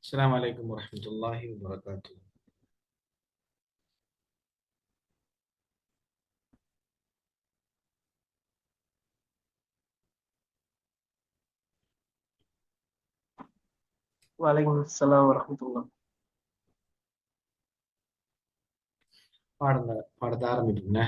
السلام عليكم ورحمة الله وبركاته. وعليكم السلام ورحمة الله. பாடத்தை ஆரம்பிக்குங்க.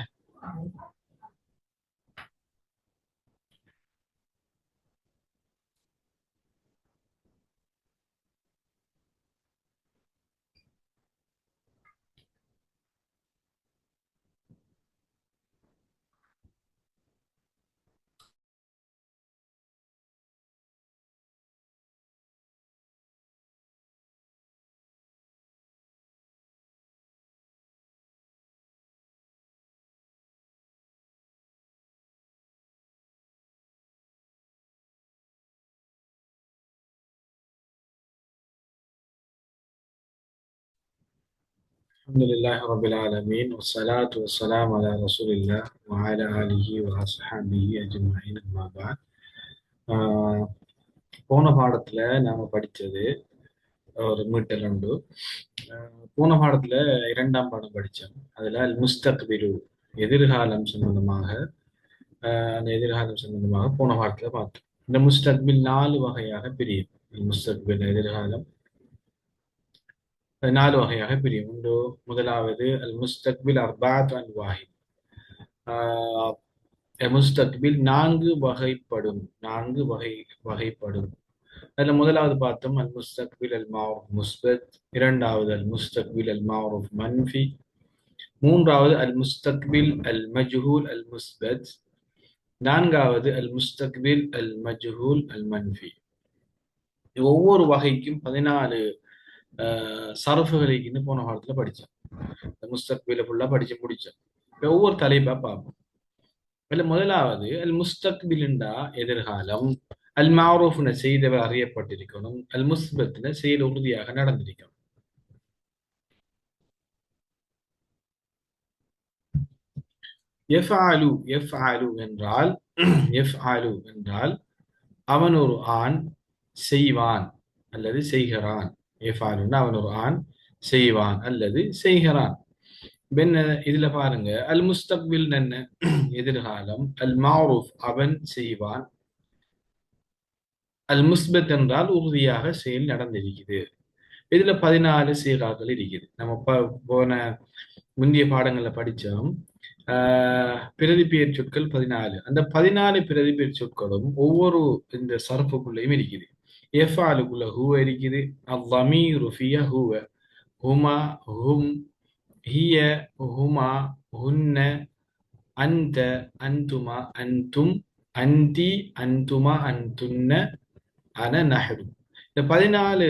الحمد لله رب العالمين والصلاة والسلام على رسول الله وعلى آله وأصحابه أجمعين أما بعد. ஆஹ் போன பாடத்துல நாம படிச்சது ஒரு மீட்டர் உண்டு. போன பாடத்துல இரண்டாம் பாடம் படிச்சோம். அதுல அல் முஸ்தக்பிரு எதிர்காலம் சம்பந்தமாக அந்த எதிர்காலம் சம்பந்தமாக போன பாடத்துல பார்த்தோம். இந்த முஸ்தக்பில் 4 வகையாக பிரியும். முஸ்தக்பில் எதிர்காலம் 4 வகையாக பிரியும். ஒன்று, முதலாவது அல் முஸ்தக்பில் அர்பாத் அன்வாஹி. முஸ்தக்பில் 4 வகைப்படும். 4 வகைப்படும். அதுல முதலாவது பார்த்தோம் அல் முஸ்தக்பில் அல் மாரூஃப் முஸ்பத், இரண்டாவது அல் முஸ்தக்பில் அல் மாரூஃப் மன்ஃபி, மூன்றாவது அல் முஸ்தக்பில் அல் மஜ்ஹூல் அல் முஸ்பத், நான்காவது அல் முஸ்தக்பில் அல் மஜ்ஹூல் அல் மன்ஃபி. ஒவ்வொரு வகைக்கும் 14 சரஃபுகளுக்குன்னு போன காலத்துல படிச்சோம். முஸ்தக்பில ஃபுல்லா படிச்சு முடிச்சோம். இப்ப ஒவ்வொரு தலைப்பா பார்ப்போம். இதுல முதலாவது அல் முஸ்தக்பில்ண்டா எதிர்காலம், அல் மாரூஃப்ன செய்தவர் அறியப்பட்டிருக்கணும், அல் முஸ்பத்ன செயல் உறுதியாக நடந்திருக்கணும். எஃப்ஆலு எஃப்ஆலு என்றால் எஃப்ஆலு என்றால் அவன் ஒரு ஆண் செய்வான் அல்லது செய்கிறான். எஃப்ஆலுன்னா அவன் ஒரு ஆண் செய்வான் அல்லது செய்கிறான். இதுல பாருங்க, அல் முஸ்தக்பில் என்ன எதிர்காலம், அல் மாரூஃப் அவன் செய்வான், அல் முஸ்பத் என்றால் உறுதியாக செயல் நடந்திருக்குது. இதுல 14 சீகாக்கள் இருக்குது. நம்ம போன முந்தைய பாடங்கள்ல படிச்சோம். பிரதிபெயர் சொற்கள் 14. அந்த 14 பிரதிபெயர் சொற்களும் ஒவ்வொரு இந்த சரப்புக்குள்ளேயும் இருக்குது. எஃபாலுக்குள்ள ஹூவ இருக்குது, அவ்வமீரு ஃபிய ஹூவ, ஹுமா ஹும், ஹிய ஹுமா ஹுன்ன, அந்த அன்துமா அன்தும், அந்தி அன்துமா அன்துன்ன, அன நஹரு. இந்த 14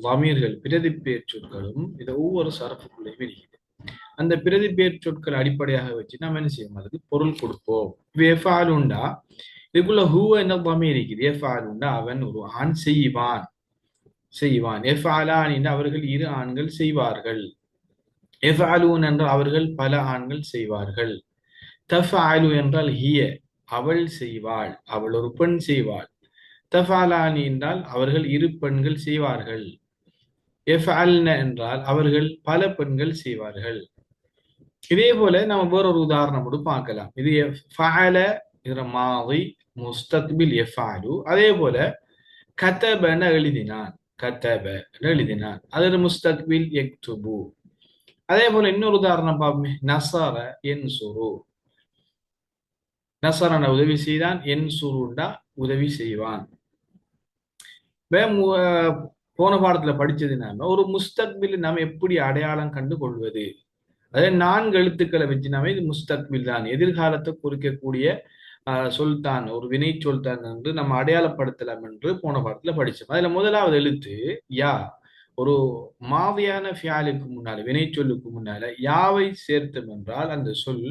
லமீர்கள் பிரதிபெயர் சொற்களும் இது ஒவ்வொரு சரப்புக்குள்ளேயும் இருக்குது. அந்த பிரதிபெயர் சொற்களை அடிப்படையாக வச்சு நம்ம என்ன செய்வோம், அதுக்கு பொருள் கொடுப்போம். இப்போ எஃபாலுண்டா இதுக்குள்ள ஹூவ என்ன லமீர் இருக்குது. எஃபாலுண்டா அவன் ஒரு ஆண் செய்வான் செய்வான். எஃபாலான் அவர்கள் 2 ஆண்கள் செய்வார்கள். எஃபாலூன் என்றால் அவர்கள் பல ஆண்கள் செய்வார்கள். தஃபாலு என்றால் ஹிய அவள் செய்வாள், அவள் ஒரு பெண் செய்வாள். தஃபாலானி என்றால் அவர்கள் 2 பெண்கள் செய்வார்கள். எஃஅல்ன என்றால் அவர்கள் பல பெண்கள் செய்வார்கள். இதே போல நம்ம வேறொரு உதாரணம் கூட பார்க்கலாம். இது ஃபஅல இதுல மாதி முஸ்தக்பில் எஃஅலு. அதே போல கதபன எழுதினான், கதப எழுதினான், அது முஸ்தக்பில் யக்துபு. அதே போல இன்னொரு உதாரணம் பார்ப்போமே, நசர என்சுரு. நசரன உதவி செய்தான், என்சுருண்டா உதவி செய்வான். போன பாடத்துல படிச்சது நாம ஒரு முஸ்தக்பில் நாம எப்படி அடையாளம் கண்டு கொள்வது. அதே 4 எழுத்துக்களை வச்சு நாம இது முஸ்தக்பில் தான், எதிர்காலத்தை குறிக்கக்கூடிய சொல்தான், ஒரு வினை சொல்தான் என்று நம்ம அடையாளப்படுத்தலாம் என்று போன பாடத்துல படிச்சோம். அதுல முதலாவது எழுத்து யா. ஒரு மாவியான ஃபியாலுக்கு முன்னால, வினை சொல்லுக்கு முன்னால யாவை சேர்த்தோம் என்றால் அந்த சொல்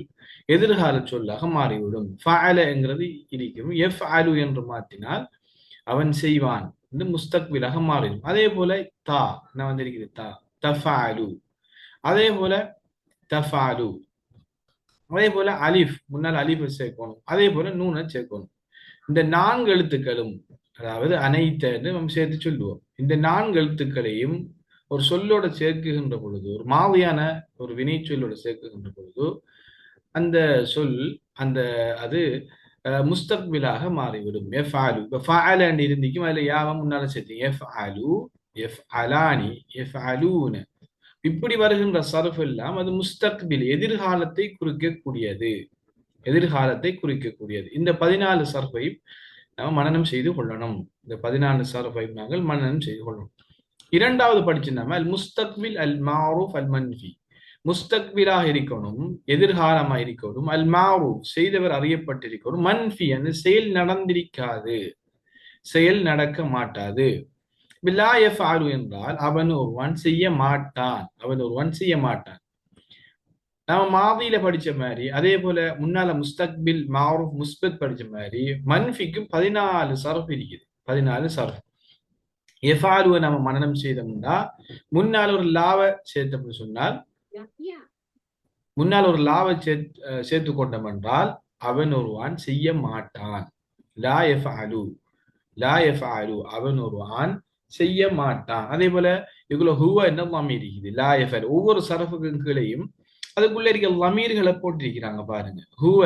எதிர்கால சொல்லாக மாறிவிடும். ஃபஅலங்கிறது இருக்கும். எஃப் அலு என்று மாற்றினால் அவன் செய்வான் இந்த முஸ்தக்பிலாக மாறிடும். அதே போல தா நான் வந்திருக்கிறது தா, தஃபாலு. அதே போல தஃபாலு. அதே போல அலிஃப் முன்னால் அலிஃபை சேர்க்கணும். அதே போல நூனை சேர்க்கணும். இந்த 4 எழுத்துக்களும் அதாவது அனைத்த என்று நம்ம சேர்த்து சொல்லுவோம். இந்த 4 எழுத்துக்களையும் ஒரு சொல்லோட சேர்க்குகின்ற பொழுது, ஒரு மாதிரியான ஒரு வினை சொல்லோட சேர்க்குகின்ற பொழுது, அந்த சொல் அந்த அது முஸ்தக்பிலாக மாறிவிடும். எஃப்ஆலு இப்போ ஃபஅலன்னு இருந்திக்கும், அதில் யாவை முன்னால சேர்த்தீங்க. எஃப்அலு, எஃப்அலானி, எஃப்அலூன, இப்படி வருகின்ற சர்ஃப் எல்லாம் அது முஸ்தக்பில், எதிர்காலத்தை குறிக்கக்கூடியது. எதிர்காலத்தை குறிக்கக்கூடியது. இந்த 14 சர்ஃபை நாம் மனனம் செய்து கொள்ளணும். இந்த 14 சர்ஃபை நாங்கள் மனனம் செய்து கொள்ளணும். இரண்டாவது படிச்சிருந்தாம அல் முஸ்தக்பில் அல் மாரூஃப் அல் மன்ஃபி. முஸ்தக்பிலாக இருக்கணும், எதிர்காலமாக இருக்கணும். அல் மாரூஃப் செய்தவர் அறியப்பட்டிருக்கணும். மன்ஃபி அந்த செயல் நடந்திருக்காது, செயல் நடக்க மாட்டாது. லா யஃஅலு என்றால் அவன் ஒருவன் செய்ய மாட்டான், அவன் ஒருவன் செய்ய மாட்டான். நாம மாதியில படிச்ச மாதிரி, அதே போல முன்னால முஸ்தக்பில் மாரூஃப் முஸ்பத் படிச்ச மாதிரி மன்ஃபிக்கும் 14 சர்ஃப் இருக்குது. 14 சர்ஃப். எஃபாலுவை நம்ம மனனம் செய்தோம்னா முன்னால் ஒரு லாவை சேர்த்தோம்னு சொன்னால், முன்னால் ஒரு லாவை சேர்த்து கொண்டோம் என்றால் அவன் ஒருவான் செய்ய மாட்டான். லா எஃபாலு, லா எஃபாலு, அவன் ஒருவான் செய்ய மாட்டான். அதே போல இவ்வளவு ஹுவ என்ன லமீர் இருக்குது. லா எஃபாலு ஒவ்வொரு சரஃபுக்கும் கீழையும் அதுக்குள்ள இருக்க லமீர்களை போட்டிருக்கிறாங்க பாருங்க. ஹுவ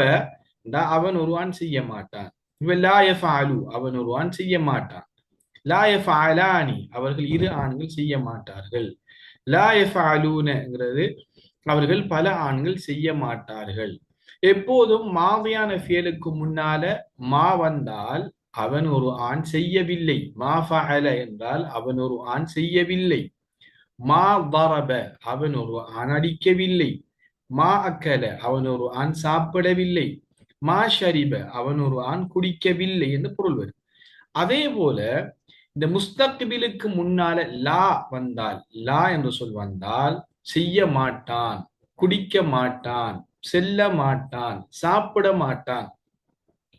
அவன் ஒருவான் செய்ய மாட்டான். இவ லா எஃபாலு அவன் ஒருவான் செய்ய மாட்டான். லா யஃஅலானி அவர்கள் இரு ஆண்கள் செய்ய மாட்டார்கள். லா யஃஅலூனங்கிறது அவர்கள் பல ஆண்கள் செய்ய மாட்டார்கள். எப்போதும் மாதியான ஃபியலுக்கு முன்னால மா வந்தால் அவன் ஒரு ஆண் செய்யவில்லை. மா ஃபஅல என்றால் அவன் ஒரு ஆண் செய்யவில்லை. மா தரப அவன் ஒரு ஆண் அடிக்கவில்லை. மா அக்கல அவன் ஒரு ஆண் சாப்பிடவில்லை. மா ஷரிப அவன் ஒரு ஆண் குடிக்கவில்லை என்று பொருள் வரும். அதே போல இந்த முஸ்தக்பிலுக்கு முன்னால லா வந்தால், லா என்று சொல் வந்தால் செய்ய மாட்டான், குடிக்க மாட்டான், செல்ல மாட்டான், சாப்பிட மாட்டான்.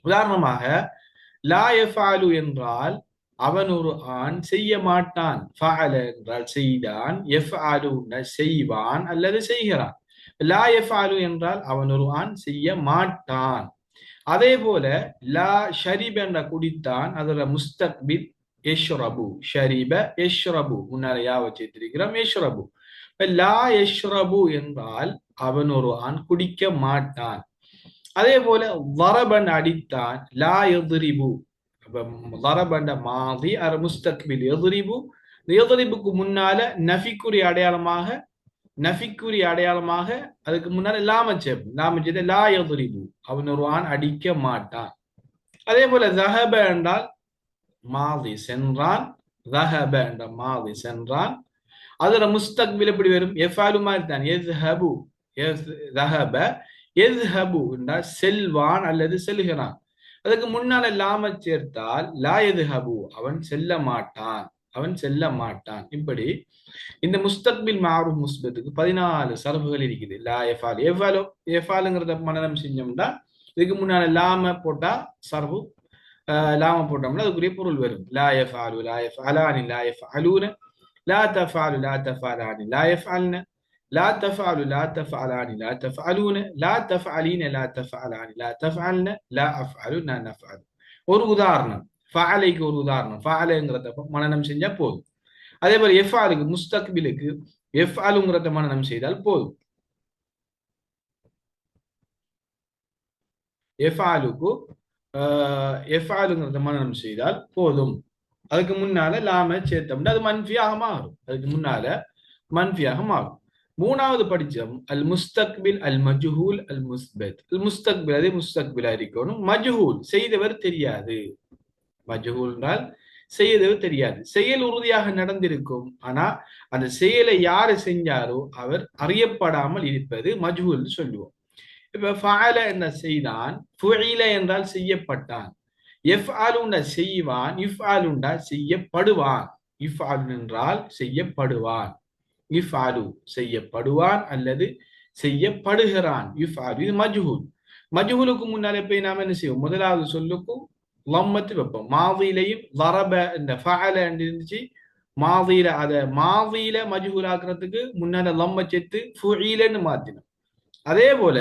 உதாரணமாக லா யஃஅலு என்றால் அவன் ஒரு ஆண் செய்ய மாட்டான். ஃபஅல என்றால் செய்தான், யஃஅலு செய்வான் அல்லது செய்கிறான். லா யஃஅலு என்றால் அவன் ஒரு ஆண் செய்ய மாட்டான். அதே போல லா ஷரிப என்ற குடித்தான், அதோட முஸ்தக்பில் யஷ்ரபு, ஷரிப யஷ்ரபு, முன்னால யா வச்சிருக்கிறோம் யஷ்ரபு. லா யஷ்ரபு என்றால் அவன் ஒரு ஆண் குடிக்க மாட்டான். அதே போல வரபன் அடித்தான், லா யத்ரிபு, வரபண்ட மாதி அர் முஸ்தக்பில் யத்ரிபு. யத்ரிபுக்கு முன்னால நஃபிக்குரிய அடையாளமாக, நஃபிக்குரிய அடையாளமாக அதுக்கு முன்னால லாமச்சப், லாமச்சத்தை லா யத்ரிபு அவன் ஒரு ஆண் அடிக்க மாட்டான். அதே போல ஸஹப என்றால் மாதி சென்றான், ஸஹப என்ற மாதி சென்றான். அதுல முஸ்தக்பில் எப்படி வரும். எஃபாலு மாதிரி தான். யஸ்ஹபு, ஸஹப யஸ்ஹபு என்றால் செல்வான் அல்லது செல்கிறான். அதுக்கு முன்னால லாம சேர்த்தால் லா யஸ்ஹபு அவன் செல்ல மாட்டான், அவன் செல்ல மாட்டான். இப்படி இந்த முஸ்தக்பில் மாரூஃப் முஸ்பத்துக்கு 14 சர்ஃபுகள் இருக்குது. லா யஃபால், எஃபாலு, எஃபாலுங்கிறத மனனம் செஞ்சோம்னா இதுக்கு முன்னால லாம போட்டா சர்ஃபு, லாம போட்டோம்னா அதுக்குரிய பொருள் வரும். லா யஃபாலு, லா யஃஅலானி, லா யஃஅலூன, லா தஃபாலு, லா தஃபாலானி, லா யஃஅல்ன, லா தஃபாலு, லா தஃபாலானி, லா தஃஅலூன, லா தஃஅலீன, லா தஃஅலானி, லா தஃஅல்ன, லா அஃஅலு, லா நஃஅலு. ஒரு உதாரணம், ஃபஅலைக்கு ஒரு உதாரணம், ஃபஅலங்கிறத மனனம் செஞ்சா போதும். அதே போல எஃபாலுக்கு முஸ்தக்பிலுக்கு எஃஅலுங்கிறத மனனம் செய்தால் போதும். எஃபாலுக்கு எஃபாலுங்கிறத மனனம் செய்தால் போதும். அதுக்கு முன்னால லாம சேர்த்தோம்னா அது மன்ஃபியாக மாறும். அதுக்கு முன்னால மன்ஃபியாக மாறும். மூணாவது படிச்சோம் அல் முஸ்தக்பில் அல் மஜ்ஹூல் அல் முஸ்பத். அல் முஸ்தக்பில் அதே முஸ்தக்பிலா இருக்கணும். மஜ்ஹூல் செய்தவர் தெரியாது. மஜ்ஹூல் என்றால் செய்தவர் தெரியாது. செயல் உறுதியாக நடந்திருக்கும், ஆனா அந்த செயலை யாரு செஞ்சாரோ அவர் அறியப்படாமல் இருப்பது மஜ்ஹூல் சொல்லுவோம். இப்ப ஃபஅல என்ன செய்தான், ஃபுஇல என்றால் செய்யப்பட்டான், யஃஅலுன செய்வான், இஃஅலுண்டா செய்யப்படுவான். இஃஅலு என்றால் செய்யப்படுவான், இஃஅலு செய்யப்படுவான் அல்லது செய்யப்படுகிறான். இஃஅலு இது மஜ்ஹூல். மஜ்ஹூலுக்கு முன்னாலே போய் நாம என்ன செய்வோம், முதலாவது சொல்லுக்கும் லம்மத்து வைப்போம். மாதியிலையும் வரப இந்த ஃபஅல இருந்துச்சு, மாதியில அத மாதியில மஜ்ஹூல் ஆக்குறதுக்கு முன்னால லம்ம சேர்த்து ஃபுஇலன்னு மாத்தினோம். அதே போல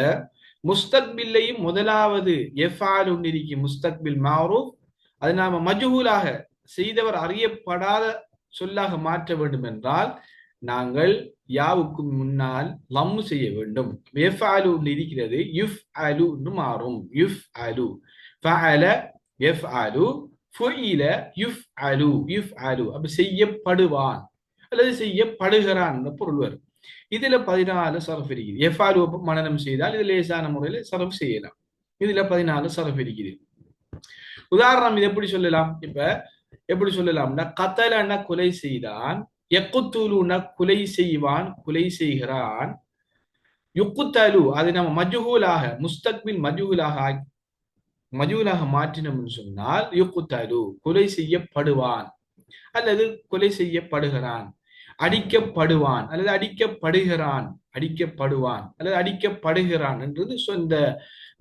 முஸ்தக்பில்லையும் முதலாவது எஃஅலு இருக்கு, முஸ்தக்பில் மாரூஃப், அது நாம மஜ்ஹூலாக செய்தவர் அறியப்படாத சொல்லாக மாற்ற வேண்டும் என்றால் நாங்கள் யாவுக்கு முன்னால் லம்மு செய்ய வேண்டும். எஃப்அலு இருக்கிறது, யுஃப் அலு என்று மாறும். யுஃப் அலு ஃபஅல எஃப்அலு ஃபுஇல யுஃப் அலு யுஃப் அலு. அப்ப செய்யப்படுவான் அல்லது செய்யப்படுகிறான் என்ற பொருள் வரும். இதுல 14 சரஃப் இருக்குது. எஃப்அலு மனனம் செய்தால் இது லேசான முறையில் சரஃப் செய்யலாம். இதுல 14 சரஃப் இருக்குது. உதாரணம் இது எப்படி சொல்லலாம்? இப்ப எப்படி சொல்லலாம்னா, கத்தலன கொலை செய்தான், யக்குத்துலுன கொலை செய்வான், கொலை செய்கிறான், யுக்குத்தலு அது நம்ம மஜ்ஹூலாக முஸ்தக்பில் மஜ்ஹூலாக மாற்றினோம்னு சொன்னால் யுக்குத்தலு கொலை செய்யப்படுவான் அல்லது கொலை செய்யப்படுகிறான், அடிக்கப்படுவான் அல்லது அடிக்கப்படுகிறான், அடிக்கப்படுவான் அல்லது அடிக்கப்படுகிறான் என்றது இந்த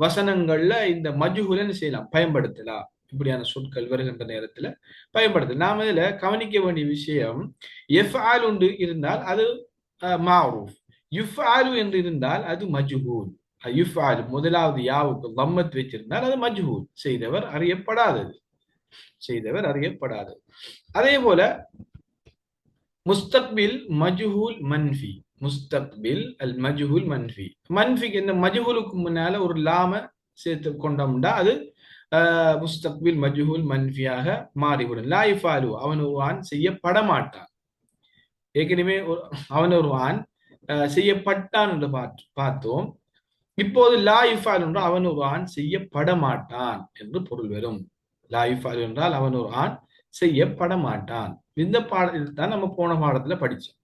வசனங்கள்ல இந்த மஜ்ஹூலன்னு செய்யலாம், பயன்படுத்தலாம். இப்படியான சொற்கள் வருகின்ற நேரத்துல பயன்படுத்தலாம். நாம இதுல கவனிக்க வேண்டிய விஷயம், எஃப்ஆல் ஒன்று இருந்தால் அது மாரூஃப், யுஃப்ஆலு என்று இருந்தால் அது மஜ்ஹூல். யுஃப்ஆல் முதலாவது யாவுக்கு லம்மத் வச்சிருந்தால் அது மஜ்ஹூல், செய்தவர் அறியப்படாதது, செய்தவர் அறியப்படாதது. அதே போல முஸ்தக்பில் மஜ்ஹூல் மன்ஃபி, முஸ்தக்பில் அல் மஜ்ஹூல் மன்ஃபி. மன்ஃபிக்கு இந்த மஜ்ஹூலுக்கு முன்னால ஒரு லாம சேர்த்து கொண்டோம்னா அது முஸ்தக்பில் மஜ்ஹூல் மன்ஃபியாக மாறிவிடும். லா இஃபாலு அவன் ஒருவான் செய்யப்பட மாட்டான். ஏற்கனவே அவன் ஒருவான் செய்யப்பட்டான் என்று பார்த்தோம். இப்போது லா இஃபால் என்றால் அவன் ஒருவான் செய்யப்பட மாட்டான் என்று பொருள் வரும். லா இஃபால் என்றால் அவன் ஒருவான் செய்யப்பட மாட்டான். இந்த பாடத்தில் தான் நம்ம போன பாடத்துல படிச்சோம்.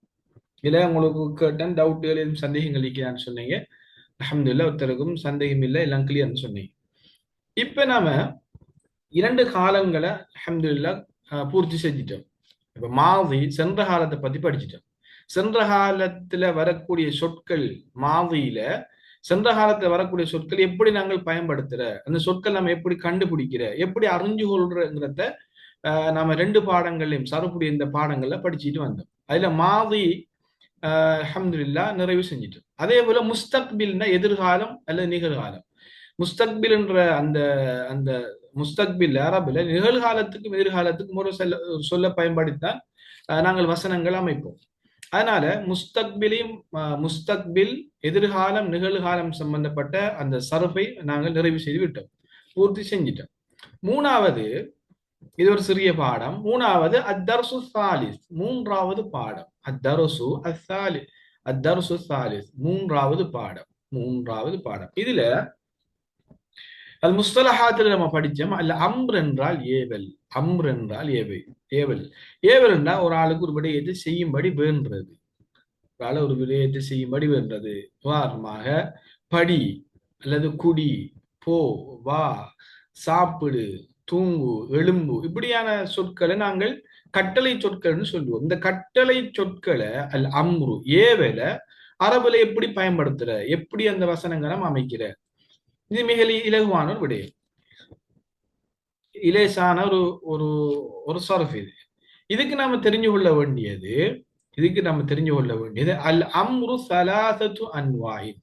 இதுல உங்களுக்கு கேட்டன் டவுட்டுகள் எதுவும் சந்தேகங்கள் இருக்கிறான்னு சொன்னீங்க. அல்ஹம்துலில்லாஹ் ஒருத்தருக்கும் சந்தேகம் இல்லை, எல்லாம் கிளியர்னு சொன்னீங்க. இப்ப நாம 2 காலங்களை அல்ஹம்துலில்லாஹ் பூர்த்தி செஞ்சிட்டோம். இப்ப மாதி சென்ற காலத்தை பத்தி படிச்சிட்டோம். சென்ற காலத்துல வரக்கூடிய சொற்கள், மாதியில சென்ற காலத்துல வரக்கூடிய சொற்கள் எப்படி நாங்கள் பயன்படுத்துற, அந்த சொற்கள் நம்ம எப்படி கண்டுபிடிக்கிற, எப்படி அறிஞ்சு கொள்றங்கிறத நாம 2 பாடங்கள்லையும் சரப்புடைய இந்த பாடங்கள்ல படிச்சுட்டு வந்தோம். அதுல மாதி அல்ஹம்துலில்லாஹ் நிறைவு செஞ்சிட்டோம். அதே போல முஸ்தக்பில்னா எதிர்காலம் அல்லது நிகழ்காலம். முஸ்தக்பில் என்ற அந்த அந்த முஸ்தக்பில் அரபுல நிகழ்காலத்துக்கும் எதிர்காலத்துக்கும் ஒரு சொல்ல பயன்படுத்தித்தான் நாங்கள் வசனங்கள் அமைப்போம். அதனால முஸ்தக்பில் எதிர்காலம் நிகழ்காலம் சம்பந்தப்பட்ட அந்த சரஃபை நாங்கள் நிறைவு செய்து விட்டோம், பூர்த்தி செஞ்சிட்டோம். மூணாவது, இது ஒரு சிறிய பாடம். மூணாவது அத்தர்சு சாலிஸ், மூன்றாவது பாடம். அத்தர்சு அஸ்ஸாலிஸ், அத்தர்சு சாலிஸ் மூன்றாவது பாடம், மூன்றாவது பாடம். இதுல அல் முஸ்தலஹாத்துல நம்ம படிச்சோம். அல்ல அம்ர் என்றால் ஏவல், அம்ர் என்றால் ஏவல். ஏவல் என்றால் ஒரு ஆளுக்கு ஒரு விடயத்தை செய்யும்படி வேண்டது, ஒரு விடயத்தை செய்யும்படி வேண்டது. உதாரணமாக படி அல்லது குடி, போ, வா, சாப்பிடு, தூங்கு, எலும்பு, இப்படியான சொற்களை நாங்கள் கட்டளை சொற்கள்னு சொல்லுவோம். இந்த கட்டளை சொற்களை அல் அம்ரு ஏவல அரபுல எப்படி பயன்படுத்துற, எப்படி அந்த வசனங்களை அமைக்கிற, இது மிக இலகுவான ஒரு விடயம், இலேசான ஒரு ஒரு ஒரு சரஃப். இதுக்கு நாம தெரிஞ்சு கொள்ள வேண்டியது, அல் அம்ரு சலாசத்து அன்வாயின்.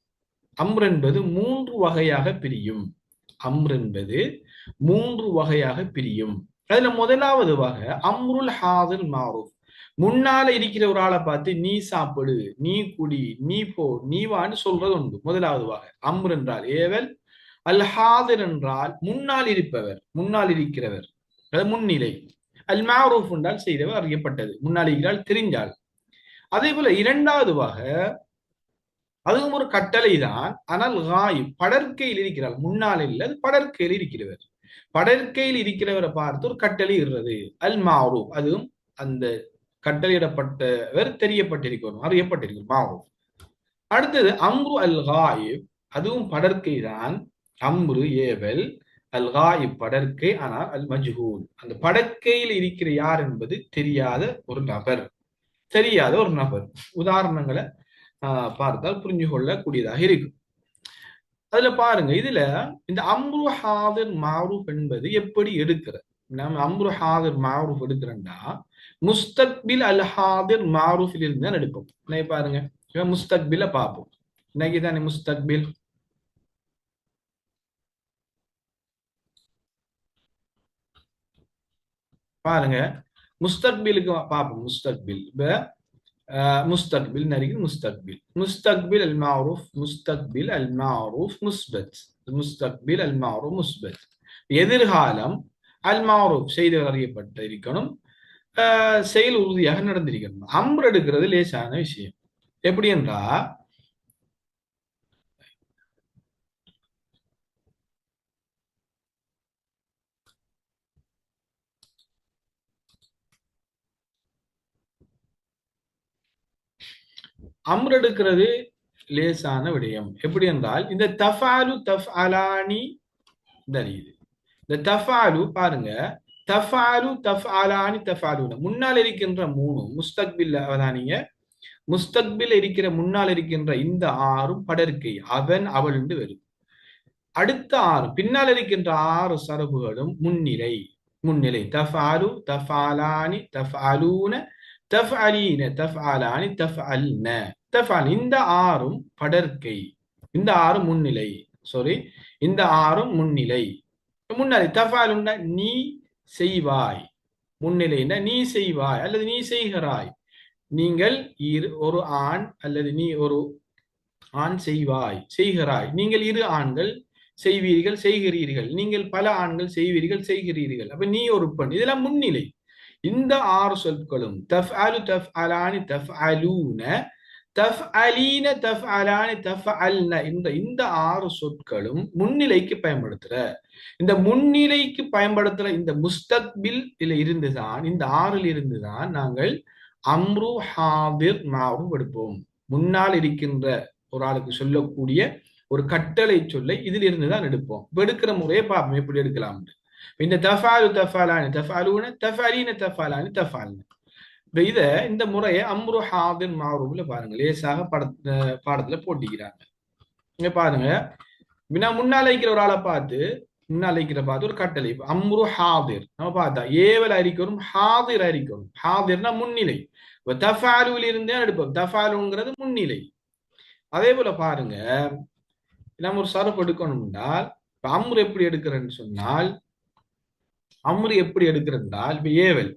அம்ர் என்பது 3 வகையாக பிரியும். அம்ர் என்பது 3 வகையாக பிரியும். அதுல முதலாவது வகை அம்ருல் ஹாதிர் மாரூஃப். முன்னால இருக்கிற ஒரு ஆளை பார்த்து நீ சாப்பிடு, நீ குடி, நீ போ, நீ வான்னு சொல்றது உண்டு. முதலாவது வகை அம்ர் என்றால் ஏவல். அல் ஹாதிர் என்றால் முன்னால் இருப்பவர், முன்னால் இருக்கிறவர், முன்னிலை. அல் மாரூஃப் என்றால் செய்தவர், அறியப்பட்டது, முன்னால் இருக்கிறால், தெரிஞ்சால். அதே போல இரண்டாவது வகை அதுவும் ஒரு கட்டளை தான், ஆனால் காயிப் படற்கையில் இருக்கிறார், முன்னால் இல்லை, படற்கையில் இருக்கிறவர். படற்கையில் இருக்கிறவரை பார்த்து ஒரு கட்டளை இருக்கிறது, அல் மாரூஃப். அதுவும் அந்த கட்டளையிடப்பட்டவர் தெரியப்பட்டிருக்கணும், அறியப்பட்டிருக்கும், மாரூஃப். அடுத்தது அம்ரு அல் காயிப், அதுவும் படற்கை தான். அம்ரு ஏவல், அல் காயிப் படற்கை, ஆனால் அல் மஜ்ஹூல் அந்த படற்கையில் இருக்கிற யார் என்பது தெரியாத ஒரு நபர், தெரியாத ஒரு நபர். உதாரணங்களை பார்த்தால் புரிஞ்சு கொள்ளக்கூடியதாக இருக்கும். அதுல பாருங்க, இதுல இந்த அம்ரு ஹாதிர் மாரூஃப் என்பது எப்படி எடுக்கிற, நம்ம அம்ரு ஹாதிர் மாரூஃப் எடுக்கிறோம்னா முஸ்தக்பில் அல் ஹாதிர் மாரூஃபில் இருந்து தான் எடுப்போம். பாருங்க, முஸ்தக்பில பார்ப்போம். இன்னைக்கு தானே முஸ்தக்பில், பாருங்க, முஸ்தக்பிலுக்கு பார்ப்போம். முஸ்தக்பில் مستقبل نريد مستقبل مستقبل المعروف مستقبل المعروف مثبت مستقبل المعروف مثبت எதிர்காலம் அல் மாரூஃப் செய்திகள் அறியப்பட்ட இருக்கணும், செயல் உறுதியாக நடந்திருக்கணும். அம்ர் எடுக்கிறது லேசான விஷயம். எப்படி என்றா அம்ர் எடுக்கிறது லேசான விடயம். எப்படி என்றால் இந்த தஃபாலு தஃஅலானி தெரியுது. இந்த தஃபாலு பாருங்க, தஃபாலு தஃஅலானி தஃபாலுன முன்னால் இருக்கின்ற மூணு முஸ்தக்பில் அவதானிங்க, முஸ்தக்பில் இருக்கிற முன்னால் இருக்கின்ற இந்த ஆறும் படர்க்கை அவன் அவள் என்று வரும். அடுத்த ஆறு பின்னால் இருக்கின்ற ஆறு சரபுகளும் முன்னிலை. முன்னிலை தஃபாலு தஃபாலானி தஃஅலூன தஃஅலீன தஃஅலானி தஃஅல்ன தஃஅல் இந்த ஆறும் படர்க்கை, இந்த ஆறும் முன்னிலை. சாரி, இந்த ஆறும் முன்னிலை. முன்னாடி தஃஅலுன்னா நீ செய்வாய், முன்னிலைன்னா நீ செய்வாய் அல்லது நீ செய்கிறாய். நீங்கள் ஒரு ஆண் அல்லது நீ ஒரு ஆண் செய்வாய் செய்கிறாய். நீங்கள் இரு ஆண்கள் செய்வீர்கள் செய்கிறீர்கள். நீங்கள் பல ஆண்கள் செய்வீர்கள் செய்கிறீர்கள். அப்ப நீ ஒரு பெண், இதெல்லாம் முன்னிலை. இந்த ஆறு சொற்களும் தஃஅலு தஃஅலானி தஃஅலூன தஃஅலீன தஃஅலானி தஃஅல்ன இந்த ஆறு சொற்களும் முன்னிலைக்கு பயன்படுத்துற, இந்த முன்னிலைக்கு பயன்படுத்துற இந்த முஸ்தக்பில் இருந்துதான், இந்த ஆறில் இருந்துதான் நாங்கள் அம்ரு ஹாதிர் மாரூஃப் எடுப்போம். முன்னால் இருக்கின்ற ஒரு ஆளுக்கு சொல்லக்கூடிய ஒரு கட்டளை சொல்லை இதில் இருந்துதான் எடுப்போம். எடுக்கிற முறையை பார்ப்போம் எப்படி எடுக்கலாம். இந்த தஃபாலு தஃபாலானி தஃபாலூன தஃஅலீன தஃஅலானி தஃஅல்ன, இத இந்த முறையை அம்ரு ஹாதிர் மாரூஃப்ல பாருங்க, லேசாக பாடத்துல போட்டிக்கிறாங்க. இங்க பாருங்க, முன்னால இருக்கிற ஒரு ஆளை பார்த்து முன்னால இருக்கிற பார்த்து ஒரு கட்டளை அம்ரு ஹாதிர் நம்ம பார்த்தா ஏவல் அறிக்கணும், ஹாதிர் அறிக்கணும். ஹாதிர்னா முன்னிலை. தஃபாலுவில் இருந்தே எடுப்போம். தஃபாலுங்கிறது முன்னிலை. அதே போல பாருங்க, நம்ம ஒரு சரப்பு எடுக்கணும்னால் அம்ரு எப்படி எடுக்கிறேன்னு சொன்னால், அம்ரு எப்படி எடுக்கிறென்றால் இப்ப ஏவல்,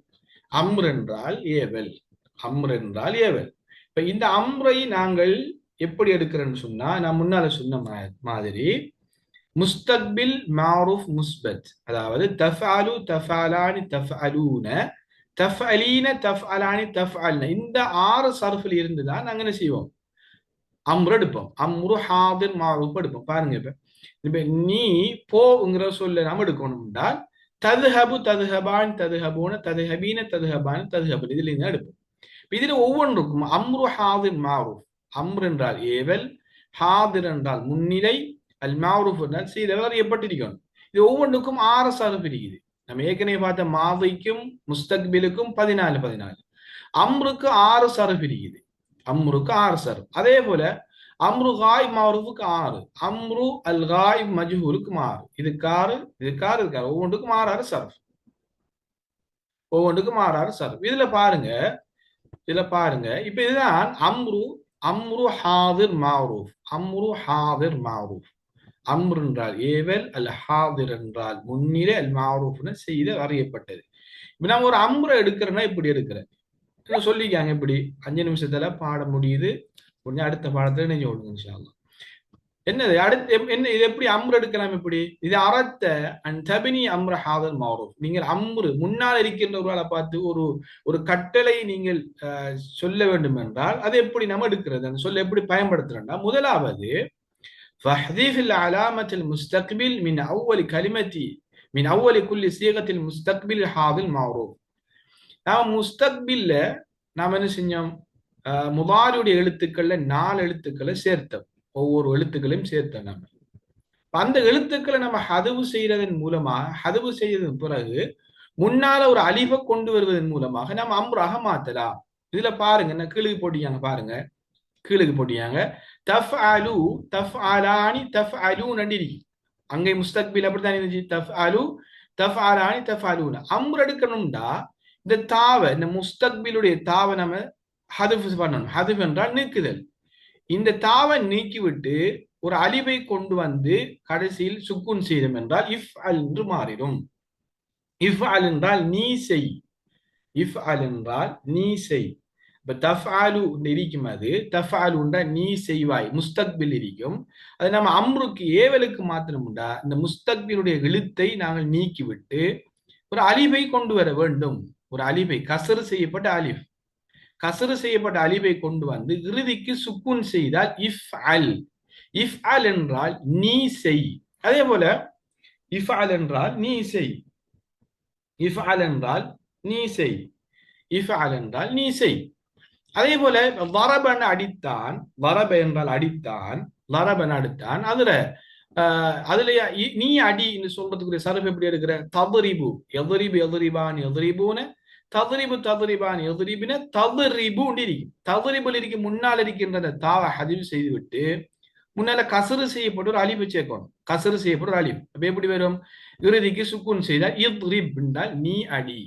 அம்ர் என்றால் ஏவல், அம்ர் என்றால் ஏவல். இப்ப இந்த அம்ரை நாங்கள் எப்படி எடுக்கிறேன்னு சொன்னா, நான் முன்னால சொன்ன மாதிரி முஸ்தக்பில் மாரூஃப் முஸ்பத், அதாவது தஃஅலு தஃஅலானி தஃஅலூன தஃஅலீன தஃஅலானி தஃஅல்ன இந்த ஆறு சர்ஃபில் இருந்து தான் நாங்க என்ன செய்வோம், அம்ரு எடுப்போம். அம்ரு ஹாதிர் மாரூஃப் எடுப்போம். பாருங்க, இப்ப நீ போங்கிற சொல்ல நாம எடுக்கணும் என்றால் ததுஹபு ததுஹபான் ததுஹபூன ததுஹபீன ததுஹபான் ததுஹபன் இதுல இருந்து எடுப்போம். இதுல ஒவ்வொன்றுக்கும் அம்ரு ஹாதிர் மாரூஃப், அம்ர் என்றால் ஏவல், ஹாதிர் என்றால் முன்னிலை, அல் மாரூஃப் என்றால் செய்தவர் அறியப்பட்டிருக்கணும். இது ஒவ்வொன்றுக்கும் 6 சரஃப் இருக்குது. நம்ம ஏற்கனவே பார்த்த மாதிக்கும் முஸ்தக்பிலுக்கும் 14 அம்ருக்கு 6 சரஃப் இருக்குது. அம்ருக்கு 6 சரஃப். அதே போல அம்ரு காய் மாரூஃபுக்கு 6, அம்ரு அல் காய் மஜ்ஹூலுக்கு 6. இதுக்காரு ஒவ்வொன்றுக்கும் 6 சரஃப், ஒவ்வொன்றுக்கும் 6 சரஃப். இதுல பாருங்க இப்ப இதுதான் அம்ரு ஹாதிர் மாரூஃப். அம்ரு ஹாதிர் மாரூஃப், அம்ர் என்றால் ஏவல், அல் ஹாதிர் என்றால் முன்னிலை, அல் மாரூஃப்னு செய்த அறியப்பட்டது. இப்ப நம்ம ஒரு அம்ரை எடுக்கிறோம்னா இப்படி எடுக்கிறேன் சொல்லிக்காங்க. இப்படி 5 நிமிஷத்துல பாட முடியுது. கொஞ்சம் அடுத்த பாடத்துல நீங்க ஓடுங்க இன்ஷா அல்லாஹ். என்னது அடுத்து என்ன, இது எப்படி அம்ரு எடுக்கலாம்? எப்படி இது அரத்த அன் தபினி அம்ர ஹாதர் மாரூஃப். நீங்கள் அம்ரு முன்னால் இருக்கின்ற ஒரு ஆளை பார்த்து ஒரு கட்டளை நீங்கள் சொல்ல வேண்டும் என்றால் அது எப்படி நம்ம எடுக்கிறது, அந்த சொல்ல எப்படி பயன்படுத்துறோம்னா, முதலாவது فاحذف العلامة المستقبل من أول كلمة من أول كل صيغة المستقبل الحاضر المعروف. நாம் முஸ்தக்பில்ல நாம் என்ன செஞ்சோம், முதாரியுடைய எழுத்துக்கள்ல 4 எழுத்துக்களை சேர்த்தோம். ஒவ்வொரு எழுத்துக்களையும் சேர்த்தோம். நம்ம அந்த எழுத்துக்களை நம்ம ஹதவு செய்யறதன் மூலமாக, ஹதவு செய்ததன் பிறகு முன்னால ஒரு அலிஃபை கொண்டு வருவதன் மூலமாக நம்ம அம்ராக மாத்தலாம். இதுல பாருங்க, என்ன கீழுக்கு போட்டியாங்க, பாருங்க கீழுக்கு போட்டியாங்க. தஃஅலு தஃஅலானி தஃஅலூன இருக்கு. அங்கே முஸ்தக்பில் அப்படித்தான் இருந்துச்சு. தஃஅலு தஃஅலானி தஃஅலூன. அம்ர் எடுக்கணும்டா இந்த தாவை, இந்த முஸ்தக்பிலுடைய தாவை நம்ம ஹதுஃப் பண்ணணும். ஹதுஃப் என்றால் நீக்குதல். இந்த தாவை நீக்கிவிட்டு ஒரு அலிவை கொண்டு வந்து கடைசியில் சுக்குன் செய்தோம் என்றால் இஃப் அல் என்று மாறிடும். இஃப்அல் என்றால் நீ செய். இஃப்அல் என்றால் நீ செய். இப்ப தஃப்அலு இருக்கும், அது தஃப்அலு என்றால் நீ செய்வாய், முஸ்தக்பில் இருக்கும். அது நம்ம அம்ருக்கு ஏவலுக்கு மாத்திரமுண்டா இந்த முஸ்தக்பிலுடைய எழுத்தை நாங்கள் நீக்கிவிட்டு ஒரு அலிபை கொண்டு வர வேண்டும். ஒரு அலிபை, கசரு செய்யப்பட்ட அலிஃப், கசரு செய்யப்பட்ட அலிபை கொண்டு வந்து இறுதிக்கு சுக்குன் செய்தால் இஃப்அல். இஃப்அல் என்றால் நீ செய். அதே போல இஃப்அல் என்றால் நீ செய். இஃப்அல் என்றால் நீ செய். இஃப்அல் என்றால் நீ செய். அதே போல வரபன் அடித்தான், வரப என்றால் அடித்தான், வரபன் அடித்தான். அதுல நீ அடி சொல்றதுக்குரிய சரப் எப்படி இருக்கிற? ததுரிபு, எதுரிபு எதுரிபான் எதுரிபூன, ததுரிபு ததுரிபான் எதுரிபின, ததுரிபு இருக்கும். ததுரிபுல் இருக்கு முன்னால் இருக்கின்ற தாவை ஹதிவு செய்துவிட்டு முன்னால கசரு செய்யப்பட்ட ஒரு அலிபு சேர்க்கணும். கசரு செய்யப்பட்ட ஒரு அலிபு அப்ப எப்படி வரும்? இறுதிக்கு சுக்குன் செய்தால் இத்ரிப் என்றால் நீ அடி.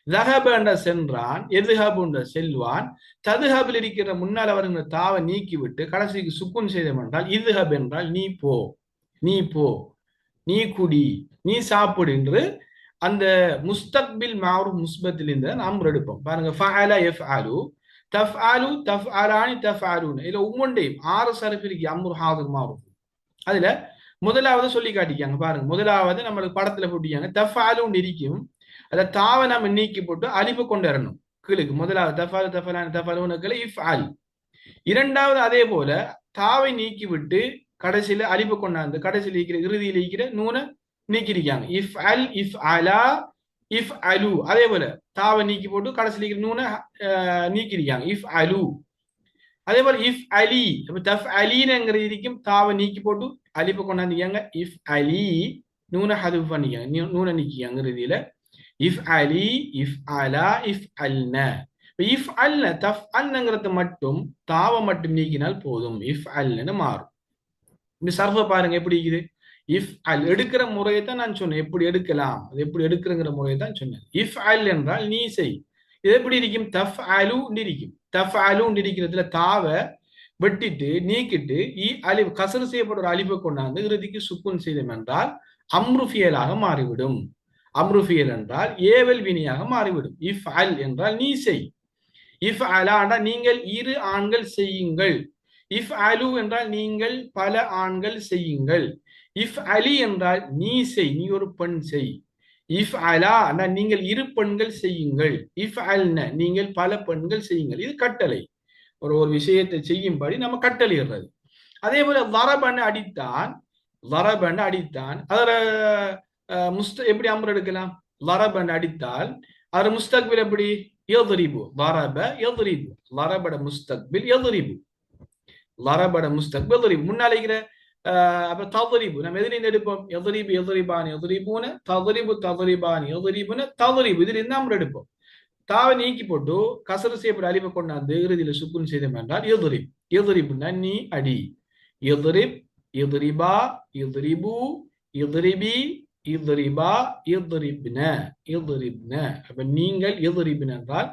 ஜஹப என்ற சென்றான், எதுஹபு என்ற செல்வான். ததுஹபில் இருக்கிற முன்னால் வருகிற தாவை நீக்கிவிட்டு கடைசிக்கு சுக்குன் செய்தோம் என்றால் இதுஹப் என்றால் நீ போ, நீ போ, நீ குடி, நீ சாப்பிடு என்று அந்த முஸ்தக்பில் மாரூஃப் முஸ்பத்தில் இருந்து நாம் எடுப்போம். பாருங்க, ஃபஅல யஃப்அலு, தஃப்அலு, தஃப்அலானி, தஃப்அலூன. இதுல ஒவ்வொன்றையும் 6 சரஃப் இருக்கு அம்ரு ஹாதிர் மாரூஃப். அதுல முதலாவது சொல்லி காட்டிக்காங்க. பாருங்க, முதலாவது நம்மளுக்கு படத்துல போட்டிக்காங்க தஃப்அலுன்னு இருக்கும். அதை தாவை நம்ம நீக்கி போட்டு அலிபு கொண்டு வரணும் கீழுக்கு. முதலாவது தஃபாலு தஃபலானி தஃபலூனக்குள்ள இஃப்அல். இரண்டாவது அதே போல தாவை நீக்கி விட்டு கடைசியில அலிபு கொண்டாந்து கடைசியில் இருக்கிற இறுதியில் இருக்கிற நூனை நீக்கிருக்காங்க. இஃப்அல், இஃப்அலா, இஃப்அலு. அதே போல தாவை நீக்கி போட்டு கடைசியில் இருக்கிற நூனை நீக்கிருக்காங்க, இஃப்அலு. அதே போல இஃப் அலி, தஃப் அலிங்கிறது இருக்கும், தாவை நீக்கி போட்டு அலிபு கொண்டாந்துக்காங்க, இஃப் அலி. நூனை ஹதுஃப் பண்ணிக்காங்க, நூனை நீக்கிக்காங்க இறுதியில. இஃப் அலி, இஃப் அலா, இஃப் அல்ன. இஃப் அல்ன தஃப் அல்னங்கிறது மட்டும் தாவை மட்டும் நீக்கினால் போதும், இஃப் அல்னு மாறும். இந்த சர்ஃபை பாருங்க எப்படி இருக்குது. இஃப் அல் எடுக்கிற முறையை தான் நான் சொன்னேன், எப்படி எடுக்கலாம், அது எப்படி எடுக்கிறங்கிற முறையை தான் சொன்னேன். இஃப் அல் என்றால் நீ செய். இது எப்படி இருக்கும்? தஃப் அலு இருக்கும். தஃப் அலு இருக்கிறதுல தாவை வெட்டிட்டு நீக்கிட்டு அலிப் கசரு செய்யப்பட்ட ஒரு அலிபை கொண்டாந்து இறுதிக்கு சுக்குன் செய்தோம் என்றால் அம்ருஃபியலாக மாறிவிடும். அம்ருஃபியல் என்றால் ஏவல் வினியாக மாறிவிடும். இஃப் அல் என்றால் நீ செய். இஃப் அலா என்றால் நீங்கள் 2 ஆண்கள் செய்யுங்கள். இஃப் அலு என்றால் நீங்கள் பல ஆண்கள் செய்யுங்கள். இஃப் அலி என்றால் நீ செய், நீ ஒரு பெண் செய். இஃப் அலா என்றால் நீங்கள் 2 பெண்கள் செய்யுங்கள். இஃப் அல்ன நீங்கள் பல பெண்கள் செய்யுங்கள். இது கட்டளை, ஒரு விஷயத்தை செய்யும்படி நம்ம கட்டளையிடுறது. அதே போல வரபன் அடித்தான், வரபன் அடித்தான். அதுல எப்படி அம்ரு எடுக்கலாம்? வரபன் அடித்தால் அது முஸ்தக்பில் எப்படி? யதுரிபு, வரப யதுரிபு, வரபட முஸ்தக்பில் யதுரிபு, வரபட முஸ்தக்பில் யதுரிபு. முன்னால இருக்கிற அப்ப ததுரிபு நம்ம எதிரிந்து எடுப்போம்? எதுரிபு எதுரிபான் எதுரிபூன, ததுரிபு ததுரிபான் எதுரிபுன, ததுரிபு. இதுல இருந்து அம்ரு எடுப்போம். தாவை நீக்கி போட்டு கசரு செய்யப்பட்ட அலிபை கொண்டாந்து இறுதியில சுக்குன் செய்தோம் என்றால் எதுரிப். எதுரிபுன்னா நீ அடி. எதுரிப், எதுரிபா, எதுரிபு, எதுரிபி, எதுரிபா, எதுரிப்ன, எதுரிப்ன. அப்ப நீங்கள் எதுரிப்ன என்றால்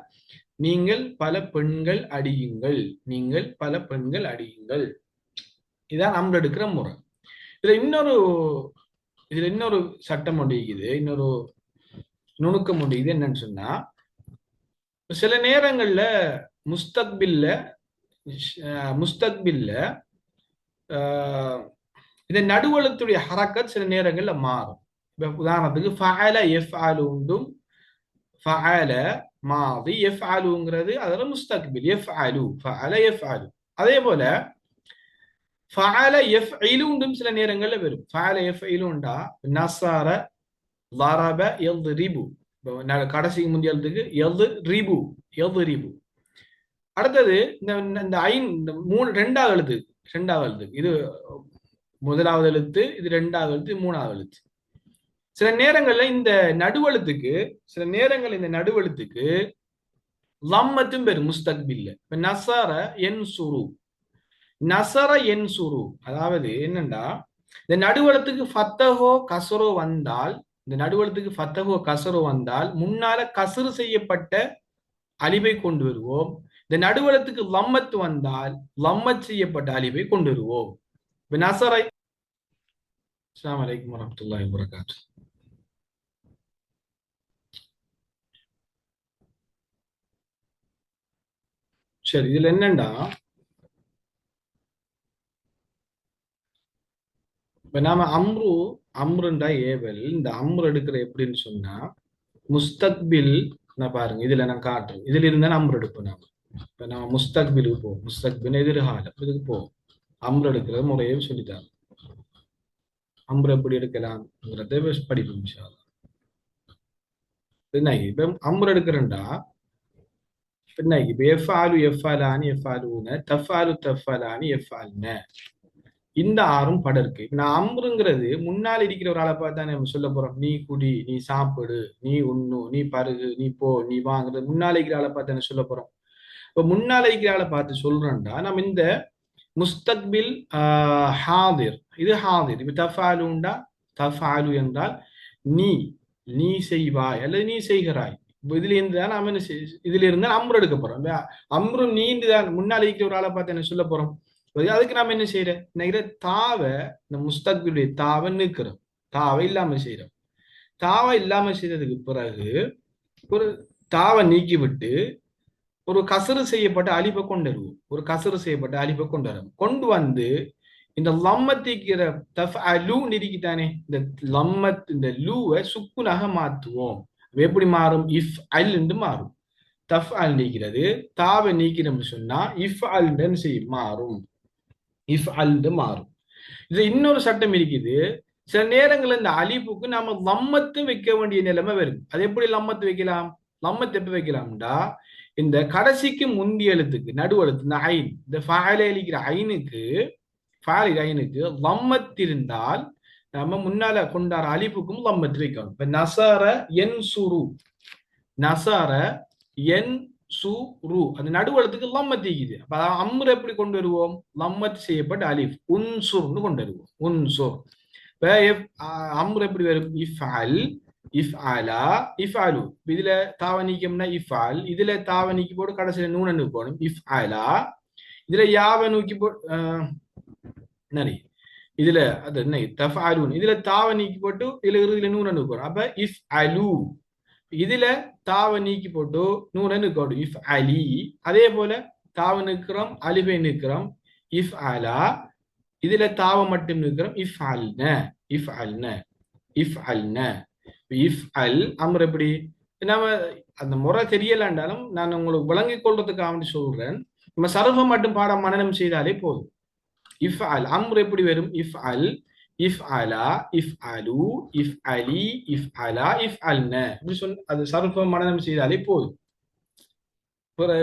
நீங்கள் பல பெண்கள் அடியுங்கள், நீங்கள் பல பெண்கள் அடியுங்கள். இதான் நம்ம எடுக்கிற முறை. இதுல இன்னொரு சட்டம் ஒன்றிக்குது, இன்னொரு நுணுக்கம் ஒன்றிக்குது. என்னன்னு சொன்னா, சில நேரங்கள்ல முஸ்தக்பில்ல இந்த நடுவழுத்துடைய ஹரக்கத் சில நேரங்கள்ல மாறும். உதாரணத்துக்கு ஃபஅல யஃப்அலு உண்டும், ஃபஅல மாதி, யஃப்அலுங்கிறது அதுல முஸ்தக்பில், யஃப்அலு, ஃபஅல யஃப்அலு. அதே போல ஃபஅல யஃப்இலு உண்டும் சில நேரங்கள்ல வரும். ஃபஅல யஃப்இலு உண்டா நஸர, ضرب, யضربு. கடைசிக்கு முந்தியத்துக்கு யضربு, யضربு. அடுத்தது இந்த ஐன், இந்த ரெண்டாவது எழுத்து, இது முதலாவது எழுத்து, இது ரெண்டாவது எழுத்து, மூணாவது எழுத்து. சில நேரங்கள்ல இந்த நடுவெழுத்துக்கு லம்மத்தும் பெரும் முஸ்தக்பில்ல. நஸர யன்சுரு, நஸர யன்சுரு. அதாவது என்னன்னா, இந்த நடுவெழுத்துக்கு ஃபத்தஹோ கஸ்ரோ வந்தால், இந்த நடுவெழுத்துக்கு ஃபத்தஹோ கஸ்ரோ வந்தால் முன்னால கஸ்ரு செய்யப்பட்ட அலிபை கொண்டு வருவோம். இந்த நடுவலத்துக்கு லம்மத் வந்தால் லம்மத் செய்யப்பட்ட அலிபை கொண்டு வருவோம். நஸரை. அஸ்ஸலாமு அலைக்கும் வரஹ்மத்துல்லாஹி வபரகாத்துஹு. சரி, இதுல என்னண்டா, இப்ப நாம அம்ருண்டா ஏவல். இந்த அம்ரு எடுக்கிற எப்படின்னு சொன்னா, முஸ்தக்பில். நான் பாருங்க, இதுல நான் காட்டுறேன். இதுல இருந்தா அம்ரு எடுப்போம் நாம. இப்ப நாம முஸ்தக்பிலுக்கு போவோம். முஸ்தக்பில் எதிர்காலம் இதுக்கு போவோம். அம்ரு எடுக்கிற முறையை சொல்லிட்டாங்க. அம்ரு எப்படி எடுக்கலாம்ங்கிறத படிப்போம் இன்ஷா அல்லாஹ். என்ன இப்ப அம்ரு எடுக்கிறேன்டா, என்ன இப்ப எஃபாலு எஃபாலானி எஃபாலூன தஃபாலு தஃபாலானி எஃபால்ன, இந்த ஆறும் படம் இருக்கு. இப்ப நான் அம்ருங்கிறது முன்னால் இருக்கிற ஒரு ஆளை பார்த்தா நம்ம சொல்ல போறோம், நீ குடி, நீ சாப்பிடு, நீ உண்ணு, நீ பருகு, நீ போ, நீ வாங்குறது. முன்னால இருக்கிற ஆளை பார்த்து என்ன சொல்ல போறோம்? இப்ப முன்னால இருக்கிற ஆளை பார்த்து சொல்றோம்டா, நம்ம இந்த முஸ்தக்பில் ஹாதிர், இது ஹாதிர். இப்ப தஃபாலுண்டா, தஃபாலு என்றால் நீ, நீ செய்வாய் அல்லது நீ செய்கிறாய். இதுல இருந்து தான் நாம என்ன இதுல இருந்தா அம்ரு எடுக்க போறோம். அம்ரு நீண்டு தான் முன்னால இருக்கிற ஒரு ஆளை பார்த்து என்ன சொல்ல போறோம்? அதுக்கு நாம என்ன செய்யறோம்? நினைக்கிற தாவை, இந்த முஸ்தக்பிலுடைய தாவை நீக்கிறோம், தாவை இல்லாம செய்யறோம். தாவை இல்லாம செய்ததுக்கு பிறகு ஒரு தாவை நீக்கி விட்டு ஒரு கசரு செய்யப்பட்ட அலிப்பை கொண்டு வருவோம். ஒரு கசரு செய்யப்பட்ட அலிப்பை கொண்டு வரும். கொண்டு வந்து இந்த லம்மத்திக்கிற தஃப் அலு நெருக்கித்தானே, இந்த லம்மத் இந்த லூவை சுக்குனாக மாற்றுவோம். எப்படி மாறும்? இஃப் அல் என்று மாறும். தஃப் அல் நீக்கிறது, தாவை நீக்கிறோம்னு சொன்னா இஃப் அல் செய்யும் மாறும். இஃப் அல் மாறும். இது இன்னொரு சட்டம் இருக்குது. சில நேரங்கள்ல இந்த அலிப்புக்கு நாம லம்மத்து வைக்க வேண்டிய நிலைமை வருது. அது எப்படி லம்மத்து வைக்கலாம்? லம்மத்து எப்ப வைக்கலாம்டா, இந்த கடைசிக்கு முந்திய எழுத்துக்கு நடு எழுத்து, இந்த ஐன், இந்த ஃபாயில அளிக்கிற ஐனுக்கு, ஃபாயில ஐனுக்கு லம்மத் இருந்தால் நம்ம முன்னால கொண்டாட அலிப்புக்கும் லம்மத்து வைக்கணும். இப்ப நசர என் சுரு, நசர என் சுரு, அந்த நடுவளத்துக்கு லம்மத் இருக்குது. அப்ப அம்ரு எப்படி கொண்டு வருவோம்? லம்மத் செய்யப்பட்ட அலிஃப் உன்சுர்னு கொண்டு வருவோம். உன்சுர். அம்ரு எப்படி வரும்? இஃப்அல், இஃப்அலா, இஃப்அலு. இதுல தாவணிக்கம்னா இஃப்அல், இதுல தாவணிக்கு போட்டு கடைசியில நூன நூக்கணும், இஃப்அலா. இதுல யாவை நூக்கி போட்டு இதுல அது என்ன தஃஅலூன், இதுல தாவை நீக்கி போட்டு இதுல இறுதியில நூன நூக்கணும். அப்ப இஃப் அலு, இதுல தாவை நீக்கி போட்டு நூன நூக்கணும், இஃப் அலி. அதே போல தாவை நிற்கிறோம், அலிஃபை நிற்கிறோம், இஃப் அலா. இதுல தாவை மட்டும் நிற்கிறோம், இஃப் அல்ன, இஃப் அல்ன, இஃப் அல்ன. இஃப் அல் அம்ர் எப்படி நம்ம அந்த முறை தெரியலாண்டாலும் நான் உங்களுக்கு விளங்கிக் கொள்றதுக்காக சொல்றேன். நம்ம சர்வ மட்டும் பாடம் மனனம் செய்தாலே போதும். இஃப் அல் அம்ர் எப்படி வரும்? இஃப் அல், இஃப் அலா, இஃப் அலு, இஃப் அலி, இஃப் அலா, இஃப் அல்ன. இப்படி சொன்ன அது சர்வ மனனம் செய்தாலே போதும்.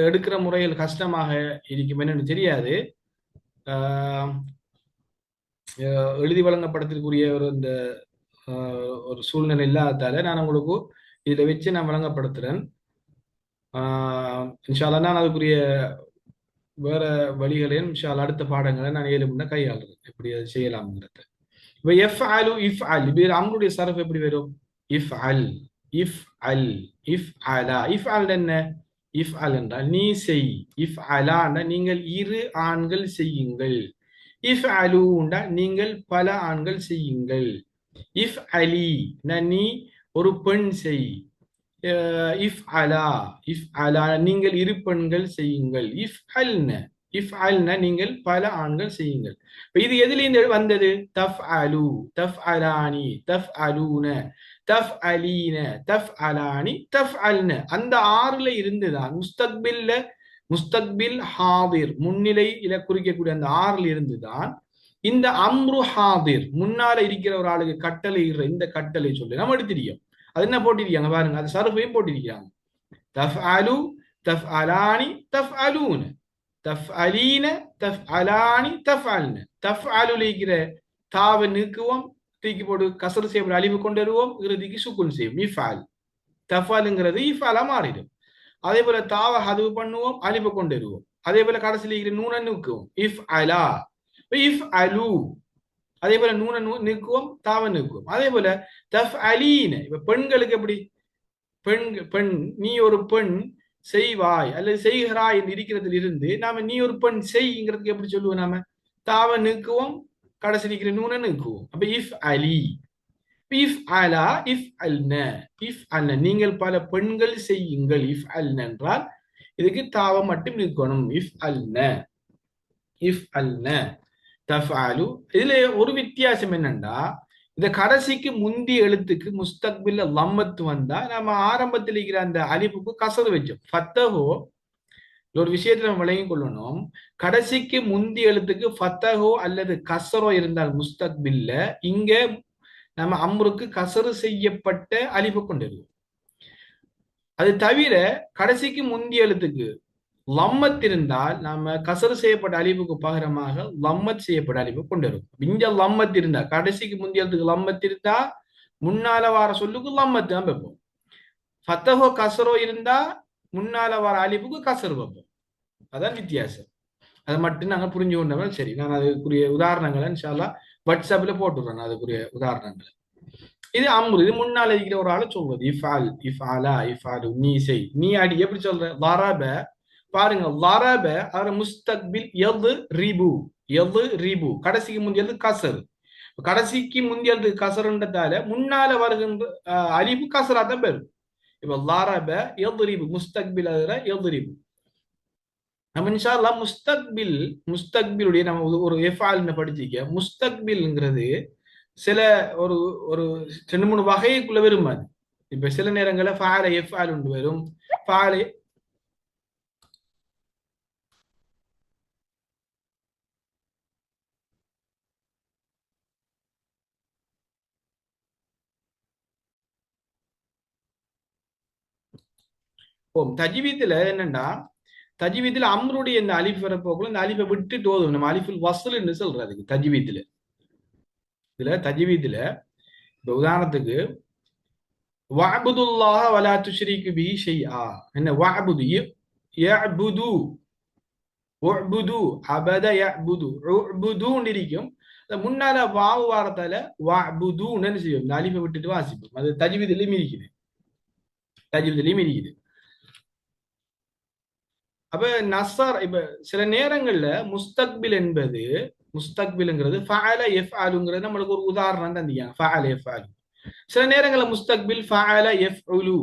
எடுக்கிற முறையில் கஷ்டமாக இருக்கும் என்னன்னு தெரியாது. எழுதி வழங்கப்படத்திற்குரிய ஒரு இந்த ஒரு சூழ்நிலை இல்லாததால நான் உங்களுக்கு இதை வச்சு நான் வழங்கப்படுத்துறேன். இன்ஷால்லா நான் அதுக்குரிய வேற வழிகளையும் இன்ஷால்லா அடுத்த பாடங்களை நான் ஏழுமுன்னா கையாளுறேன், எப்படி அதை செய்யலாம்ங்கிறது. இப்ப எஃப் அலு, இஃப் அல், இப்ப அம்ருடைய சரஃப் எப்படி வரும்? If Al, if Al, if அலா. இஃப் அல் என்ன? இஃப் அல் என்றால் நீ செய், இஃப் அலா என்றால் நீங்கள் இரு ஆண்கள் செய்யுங்கள், இஃப் அலுண்டா நீங்கள் பல ஆண்கள் செய்யுங்கள், இஃப் அலி நீ ஒரு பெண் செய், இஃப் அலா, இஃப் அலா நீங்கள் இரு பெண்கள் செய்யுங்கள், இஃப் அல்ன, இஃப் அல்ன நீங்கள் பல ஆண்கள் செய்யுங்கள். இது எதிலிருந்து வந்தது? தஃப் அலு, தஃப் அலானி, தஃப் அலூன, தஃப் அலீன, தஃப் அலானி, தஃப் அல்ன. அந்த ஆறுல இருந்துதான் முஸ்தக்பில்ல, முஸ்தக்பில் ஹாதிர் முன்னிலையில குறிக்கக்கூடிய அந்த ஆறுல இருந்துதான் இந்த அம்ரு ஹாதிர் முன்னால இருக்கிற ஒரு ஆளுக்கு கட்டளை இந்த கட்டளை சொல்லி நம்ம எடுத்திருக்கோம். அது என்ன போட்டிருக்காங்க பாருங்க, அது சர்ஃபையும் போட்டிருக்காங்க. தஃப் அலு, தஃப் அலானி, தஃப் அலூன, தஃப் அலீன, தஃப் அலானி, தஃப் அல்ன. தஃப் அலுல இருக்கிற தாவை நீக்குவோம், தூக்கி போட்டு கசர் செய்யப்பட அழிவு கொண்டு வருவோம், இறுதிக்கு சுக்குன் செய்வோம், இஃபால். தஃபாலுங்கிறது இஃபாலா மாறிடும். அதே போல தாவை ஹதுவு பண்ணுவோம், அழிவு கொண்டு வருவோம். அதே போல கடைசியில் இருக்கிற நூனை நீக்குவோம், இஃப் அலா, இஃப் அலு. அதே போல நூனை நீக்குவோம், தாவை நீக்குவோம். அதே போல தஃப் அலீன, இப்ப பெண்களுக்கு எப்படி? பெண் நீ ஒரு பெண் செய்வாய் அல்லது செய்கிறாய் என்று இருக்கிறதுல இருந்து நாம நீ ஒரு பெண் செய்ங்கிறதுக்கு எப்படி சொல்லுவோம்? நாம தாவை நீக்குவோம், கடைசி இருக்கிற நூனை நீக்குவோம். அப்ப இஃப் அலி, இஃப் அலா, இஃப் அல்ன, இஃப் அல்ன நீங்கள் பல பெண்கள் செய்யுங்கள். இஃப் அல்ன என்றால் இதுக்கு தாவை மட்டும் இருக்கணும். இஃப் அல்ன தஃபாலு. இதுல ஒரு வித்தியாசம் என்னன்னா, இந்த கடைசிக்கு முந்திய எழுத்துக்கு முஸ்தக்பில்ல லம்மத்து வந்தா நம்ம ஆரம்பத்தில் இருக்கிற அந்த அலிப்புக்கு கசரு வச்சோம். ஃபத்தஹோ ஒரு விஷயத்தை நம்ம விளங்கிக் கொள்ளணும். கடைசிக்கு முந்திய எழுத்துக்கு ஃபத்தஹோ அல்லது கசரோ இருந்தால் முஸ்தக்பில்ல, இங்க நம்ம அம்ருக்கு கசரு செய்யப்பட்ட அலிப்பு கொண்டிருக்கும். அது தவிர கடைசிக்கு முந்திய எழுத்துக்கு லம்மத் இருந்தால் நாம கசரு செய்யப்பட்ட அலிப்புக்கு பகரமாக லம்மத் செய்யப்பட்ட அலிப்பு கொண்டிருக்கும். இங்க லம்மத் இருந்தா, கடைசிக்கு முந்திய எழுத்துக்கு லம்மத் இருந்தா முன்னால வார சொல்லுக்கு லம்மத் தான் வைப்போம். ஃபத்தஹோ கசரோ இருந்தா முன்னால வார அலிப்புக்கு கசரு வைப்போம். அதான் வித்தியாசம். அதை மட்டும் நாங்க புரிஞ்சு கொண்டவங்க. சரி, நான் அதுக்குரிய உதாரணங்களை இன்ஷா அல்லாஹ் வாட்ஸ்அப்ல போட்டுடுறேன். அதுக்குரிய உதாரணங்களை. இது அம்ரு, இது முன்னால் இருக்கிற ஒரு ஆளை சொல்வது. இஃபால், இஃபாலா, இஃபாலு, நீ செய், நீ அடி. எப்படி சொல்ற? லரப. பாருங்க, லரப அவர முஸ்தக்பில் எது ரிபு, எது ரிபு. கடைசிக்கு முந்தியது கசர். கடைசிக்கு முந்தியது கசருன்றதால முன்னால வருகின்ற அலிபு கசரா தான் பெறும். இப்ப லரப எது ரிபு முஸ்தக்பில் எது ரிபு. நம்ம இன்ஷா அல்லாஹ் முஸ்தக்பிலுடைய நம்ம ஒரு எஃபால்னு படிச்சிக்க. முஸ்தக்பில்ங்கிறது சில ஒரு ஒரு 2-3 வகைக்குள்ள வரும். அது இப்ப சில நேரங்களில் ஃபால எஃபால் உண்டு வரும். ஃபால தஜ்வீதுல என்னன்னா, தஜ்வீதுல அம்ருடைய இந்த அலிஃப் வரப்போக்குள்ள இந்த அலிஃபை விட்டுட்டு ஓதும். நம்ம அலிஃபுல் வஸ்ல்னு சொல்றதுக்கு தஜ்வீதுல. இதுல தஜ்வீதுல இப்ப உதாரணத்துக்கு வஅபுதுல்லாஹ வலா துஷ்ரிகு பிஹி ஷைஆ. என்ன வஅபுது? யஅபுது, உஅபுது, அபத யஅபுது, உஅபுதுன்னு இருக்கும். முன்னால வாவு வாரத்தால வஅபுதுன்னு என்ன செய்யும்? இந்த அலிஃபை விட்டுட்டு வாசிப்போம். அது தஜ்வீதுலயும் இருக்குது. தஜ்வீதுலயும் இருக்குது. அப்ப நஸர் இப்ப சில நேரங்கள்ல முஸ்தக்பில் என்பது, முஸ்தக்பில்ங்கிறது ஃபஅல யஃஅலுங்கிறது நம்மளுக்கு ஒரு உதாரணம் தந்தியா. ஃபஅல யஃஅலு. சில நேரங்கள்ல முஸ்தக்பில் ஃபஅல யஃஉலு,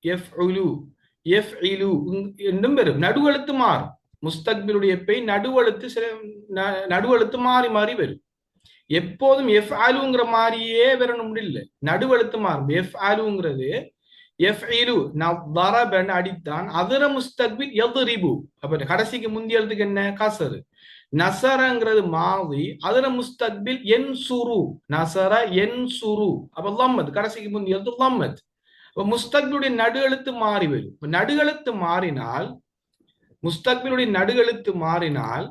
யஃஉலு, யஃஇலு என்றும் வரும். நடுவெழுத்து மாறும். முஸ்தக்பிலுடைய பெய் நடுவெழுத்து சில நடுவெழுத்து மாறி மாறி வரும். எப்போதும் யஃஅலுங்கிற மாதிரியே வரணும் இல்லை, நடுவெழுத்து மாறும். யஃஅலுங்கிறது யஃஇலு தரபன் அடித்தான். அதர முஸ்தக்பில் யத்ரிபு. அப்ப கடைசிக்கு முந்திய எழுத்துக்கு என்ன? கசரு. நசரங்கிறது மாதி. அதர முஸ்தக்பில் யன்சுரு, நசர யன்சுரு. அப்ப லம்மத், கடைசிக்கு முந்திய எழுத்து லம்மத். அப்ப முஸ்தக்பிலுடைய நடு எழுத்து மாறி வரும். நடு எழுத்து மாறினால், முஸ்தக்பிலுடைய நடு எழுத்து மாறினால்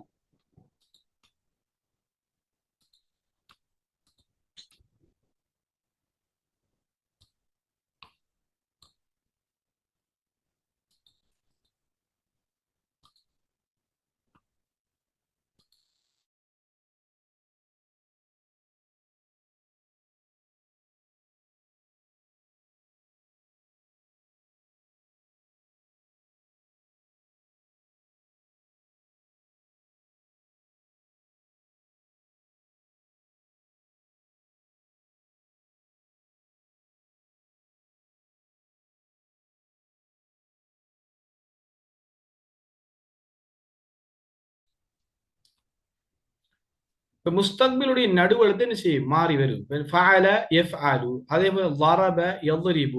இப்ப முஸ்தக்பிலுடைய நடுவெழுத்து என்ன செய்யும்? மாறி வரும். ஃபஅல யஃஅலு. அதே போல ضرب يضرب,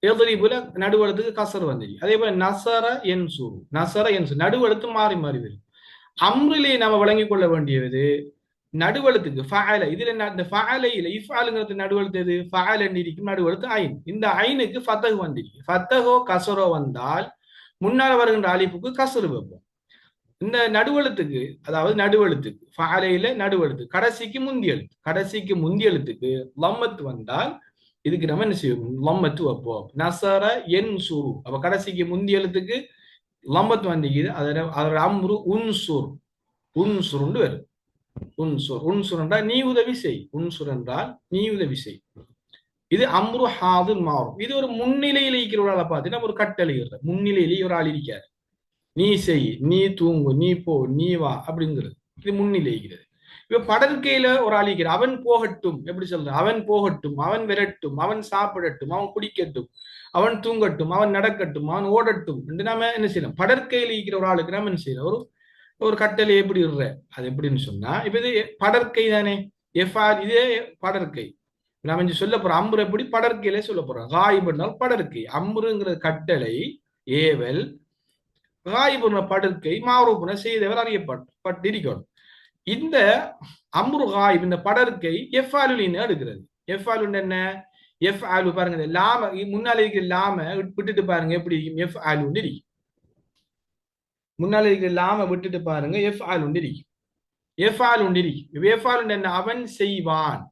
எதிரிபுல நடுவெழுத்துக்கு கசர் வந்துச்சு. அதே போல நசர யன்சுரு, நசர யன்சுரு, நடுவெழுத்து மாறி மாறி வரும். அம்ரிலே நம்ம விளங்கிக் கொள்ள வேண்டியது நடுவெழுத்துக்கு ஃபஅல. இதுல இந்த ஃபஅலையில இஃப்ஆலுங்கிறது நடுவெழுத்து எது? ஃபஅல இருக்கும் நடுவெழுத்து ஐன். இந்த ஐனுக்கு ஃபத்தஹ் வந்துச்சு. ஃபத்தஹோ கசரோ வந்தால் முன்னால வருகின்ற அலிப்புக்கு கசரு வைப்போம். இந்த நடுவெழுத்துக்கு, அதாவது நடுவெழுத்துக்கு ஃபஅலையில நடுவெழுத்து கடைசிக்கு முந்திய எழுத்து, கடைசிக்கு முந்திய எழுத்துக்கு லம்மத் வந்தால் இதுக்கு நம்ம என்ன செய்வோம்? லம்மத்து வைப்போம். நசர யன்சுரு. அப்ப கடைசிக்கு முந்திய எழுத்துக்கு லம்மத் வந்திக்குது. அதோட அம்ரு உன்சுர், உன்சுருண்டு வரும். உன்சுர், உன்சுர் என்றால் நீ உதவி செய். உன்சுர் என்றால் நீ உதவி செய். இது அம்ரு ஹாதிர் மாறும். இது ஒரு முன்னிலையில் இருக்கிற ஒரு ஆளை பார்த்தீங்கன்னா ஒரு கட்டளை இருக்கு. முன்னிலையிலேயே ஒரு ஆள் இருக்காரு. நீ செய், நீ தூங்கு, நீ போ, நீ வா அப்படிங்கிறது. இது முன்னிலை இருக்கிறது. இப்ப படற்கையில ஒரு ஆளிக்கிற அவன் போகட்டும், எப்படி சொல்ற, அவன் போகட்டும், அவன் விரட்டும், அவன் சாப்பிடட்டும், அவன் குடிக்கட்டும், அவன் தூங்கட்டும், அவன் நடக்கட்டும், அவன் ஓடட்டும் என்று நாம என்ன செய்யணும்? படற்கையில் இருக்கிற ஒரு ஆளுக்கு நாம என்ன செய்யணும்? ஒரு ஒரு கட்டளை எப்படி இடுற? அது எப்படின்னு சொன்னா, இப்ப இது படற்கை தானே, இதே படற்கை. நாம இங்க சொல்ல போறோம் அம்ரு எப்படி படற்கையிலே சொல்ல போறோம். காயிப் என்றால் படற்கை, அம்ருங்கிற கட்டளை ஏவல், காயிபுன படுக்கை, மாரூபுன செய்தவர் அறியப்பட்டிருக்கணும். இந்த அம்ரு காயிப் இந்த படற்கை எஃபாலுலின்னு எடுக்கிறது. எஃபாலுன்னு என்ன? எஃப் ஆலு பாருங்க, இந்த லாம முன்னால இருக்கிற லாம விட்டுட்டு பாருங்க எப்படி இருக்கும்? எஃப் ஆலுன்னு இருக்கும். முன்னால இருக்கிற லாம விட்டுட்டு பாருங்க, எஃப் ஆலுன்னு இருக்கும். எஃப் ஆலுன்னு இருக்கும். எஃப் ஆலுன்னு என்ன? அவன் செய்வான்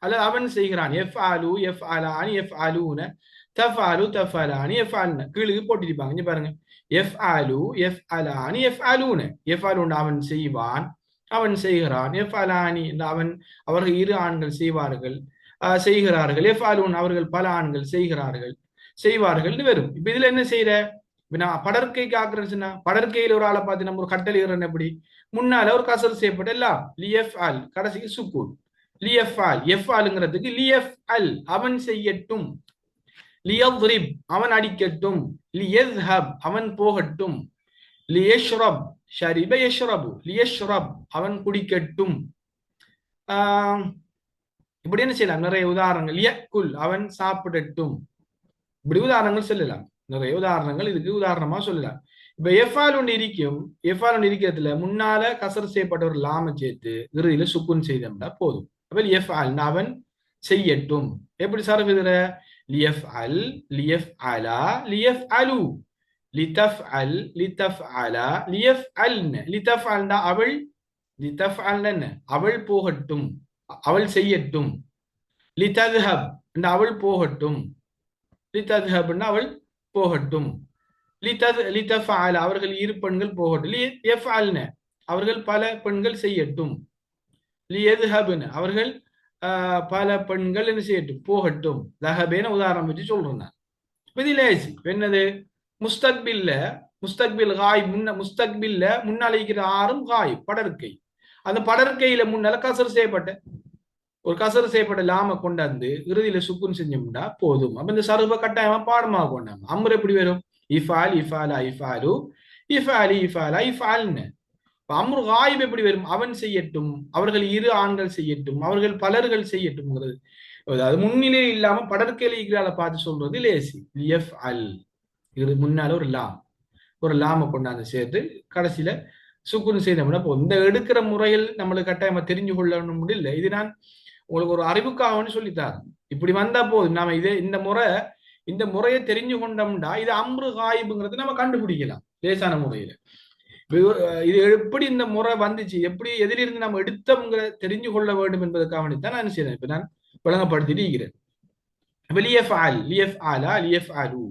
அல்லது அவன் செய்கிறான். எஃப் ஆலு, எஃப் ஆலானி, எஃப் ஆலூன, தஃபாலு, தஃபாலானி, எஃப் ஆலுன கீழுக்கு போட்டிருப்பாங்க. இங்க பாருங்க, எஃப் ஆலு, எஃப் அலானி, எஃப் ஆலூன. எஃப் ஆலுன்னு அவன் செய்வான், அவன் செய்கிறான். எஃப் அலானி அவன், அவர்கள் இரு ஆண்கள் செய்வார்கள், செய்கிறார்கள். எஃப் ஆலூன் அவர்கள் பல ஆண்கள் செய்கிறார்கள், செய்வார்கள் வரும். இப்ப இதுல என்ன செய்யற? நான் படற்கைக்கு ஆக்குறேன்னு, படற்கையில் ஒரு ஆளை பார்த்து நம்ம ஒரு கட்டளை எப்படி? முன்னால ஒரு கசர் செய்யப்பட்ட எல்லாம் லிஎஃப் ஆல், கடைசிக்கு சுக்கூன் லிஎஃப் ஆல். எஃப் ஆலுங்கிறதுக்கு லிஎஃப் அல் அவன் செய்யட்டும், லியத்ரிப் அவன் அடிக்கட்டும், லியத்ஹப் அவன் போகட்டும், லியஷ்ரப் ஷரிப யஷ்ரபு லியஷ்ரப் அவன் குடிக்கட்டும். இப்படி என்ன செய்யலாம்? நிறைய உதாரணங்கள். யக்குல் அவன் சாப்பிடட்டும், இப்படி உதாரணங்கள் சொல்லலாம். நிறைய உதாரணங்கள் இதுக்கு உதாரணமா சொல்லலாம். இப்ப எஃபால் ஒன்று இருக்கும். எஃபால் ஒன்று இருக்கிறதுல முன்னால கசர் செய்யப்பட்ட ஒரு லாம சேர்த்து இறுதியில சுக்குன் செய்தோம்னா போதும். அப்ப எஃபால் அவன் செய்யட்டும். எப்படி சரபிதுற? லியஃப் அல், லியஃப் அலா, லியஃப் அலு, லிதஃப் அல், லிதஃப் அலா, லியஃப் அல்ன. லிதஃப் அல்னா அவள், லிதஃப் அல்ன அவள் போகட்டும், அவள் செய்யட்டும். லிதத்ஹப் அவள் போகட்டும், லிதத்ஹப் அவள் போகட்டும். லிதஃபஅல அவர்கள் இரு பெண்கள் போகட்டும். லியஃபஅல்ன அவர்கள் பல பெண்கள் செய்யட்டும். லியத்ஹப்ன அவர்கள் பல பெண்கள் என்ன செய்யட்டும்? போகட்டும். தஹபேன உதாரணம் வச்சு சொல்றேன் நான். இதில் என்னது? முஸ்தக்பில்ல, முஸ்தக்பில் காய் முஸ்தக்பில்ல முன்னால இருக்கிற ஆறும் காய் படற்கை. அந்த படற்கையில முன்னால கசர் செய்யப்பட்ட ஒரு கசர் செய்யப்பட்ட லாம கொண்டாந்து இறுதியில சுக்குன் செஞ்சோம்னா போதும். அப்ப இந்த சருப கட்டாயமா பாடமாக கொண்டாங்க. அம்ரு எப்படி வரும்? இஃபால், இஃபாலா, இஃபாலு, இஃபாலி, இஃபாலா, இஃபால்னு. அம்ரு காயிப் எப்படி வரும்? அவன் செய்யட்டும், அவர்கள் இரு ஆண்கள் செய்யட்டும், அவர்கள் பலர்கள் செய்யட்டும்ங்கிறது. அது முன்னிலை இல்லாம படற்கையில இருக்கிறால பார்த்து சொல்றது லேசி. லியஃப் அல் இது முன்னால ஒரு லாம கொண்டாந்து சேர்த்து கடைசியில சுக்குன் செய்தோம்னா போதும். இந்த எடுக்கிற முறையில் நம்மளுக்கு கட்டாயமா தெரிஞ்சு கொள்ளணும் முடியல. இது நான் உங்களுக்கு ஒரு அறிவுக்காகன்னு சொல்லித்தாரு. இப்படி வந்தா போதும். நாம இந்த முறையை தெரிஞ்சு கொண்டோம்னா இது அம்ரு காயிபுங்கிறது நம்ம கண்டுபிடிக்கலாம் லேசான முறையில. இது எப்படி இந்த முறை வந்துச்சு, எப்படி எதிலிருந்து நம்ம எடுத்தோம்ங்கிற தெரிஞ்சு கொள்ள வேண்டும் என்பதற்காக தான் நான் செய்யறேன். இப்ப நான் விளங்கப்படுத்திட்டு இருக்கிறேன். லியஃப்அல், லியஃப்அலா, லியஃப்அலு,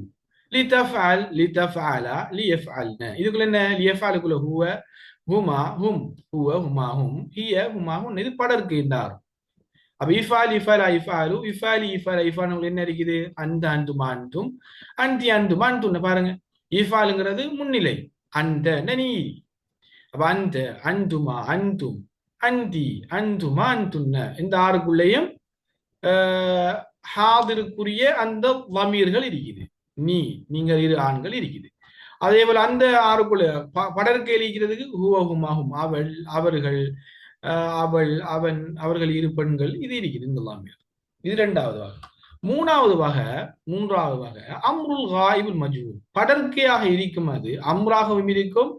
லிதஃப்அல், லிதஃப்அலா, லியஃப்அல்ன. இதுக்குள்ள என்ன? லியஃப்அலுக்குள்ள ஹுவ, ஹுமா, ஹும், ஹுவ, ஹுமா, ஹும், ஹிய, ஹுமா, ஹும். இது படருக்கு இருந்தார். அப்ப இஃபால், இஃபாலா, இஃபாலு, இஃபாலி, இஃபாலா, இஃபால் என்ன இருக்குது? அந்த, அந்துமா, அந்தும், அந்தி, அந்துமா, அந்துன்னு பாருங்க. இஃபாலுங்கிறது முன்னிலை, அந்த நீ. அப்ப அந்த, அந்துமா, அந்தும், அந்தி, அந்துமா, அந்துன்ன இந்த ஆறுக்குள்ளேயும் ஹாதிருக்குரிய அந்த வமீர்கள் இருக்குது. நீங்கள் இரு ஆண்கள் இருக்குது. அதே போல அந்த ஆறுக்குள்ள படற்கையில் இருக்கிறதுக்கு ஹுவ, ஹுமா, ஹும் அவள், அவர்கள், அவள், அவன், அவர்கள் இரு பெண்கள் இது இருக்குது. இந்த லாமீர் இது இரண்டாவது வகை. மூன்றாவது வகை அம்ருல் காயிபுல் மஜ்ஹூல். படற்கையாக இருக்கும், அது அம்ராகவும் இருக்கும்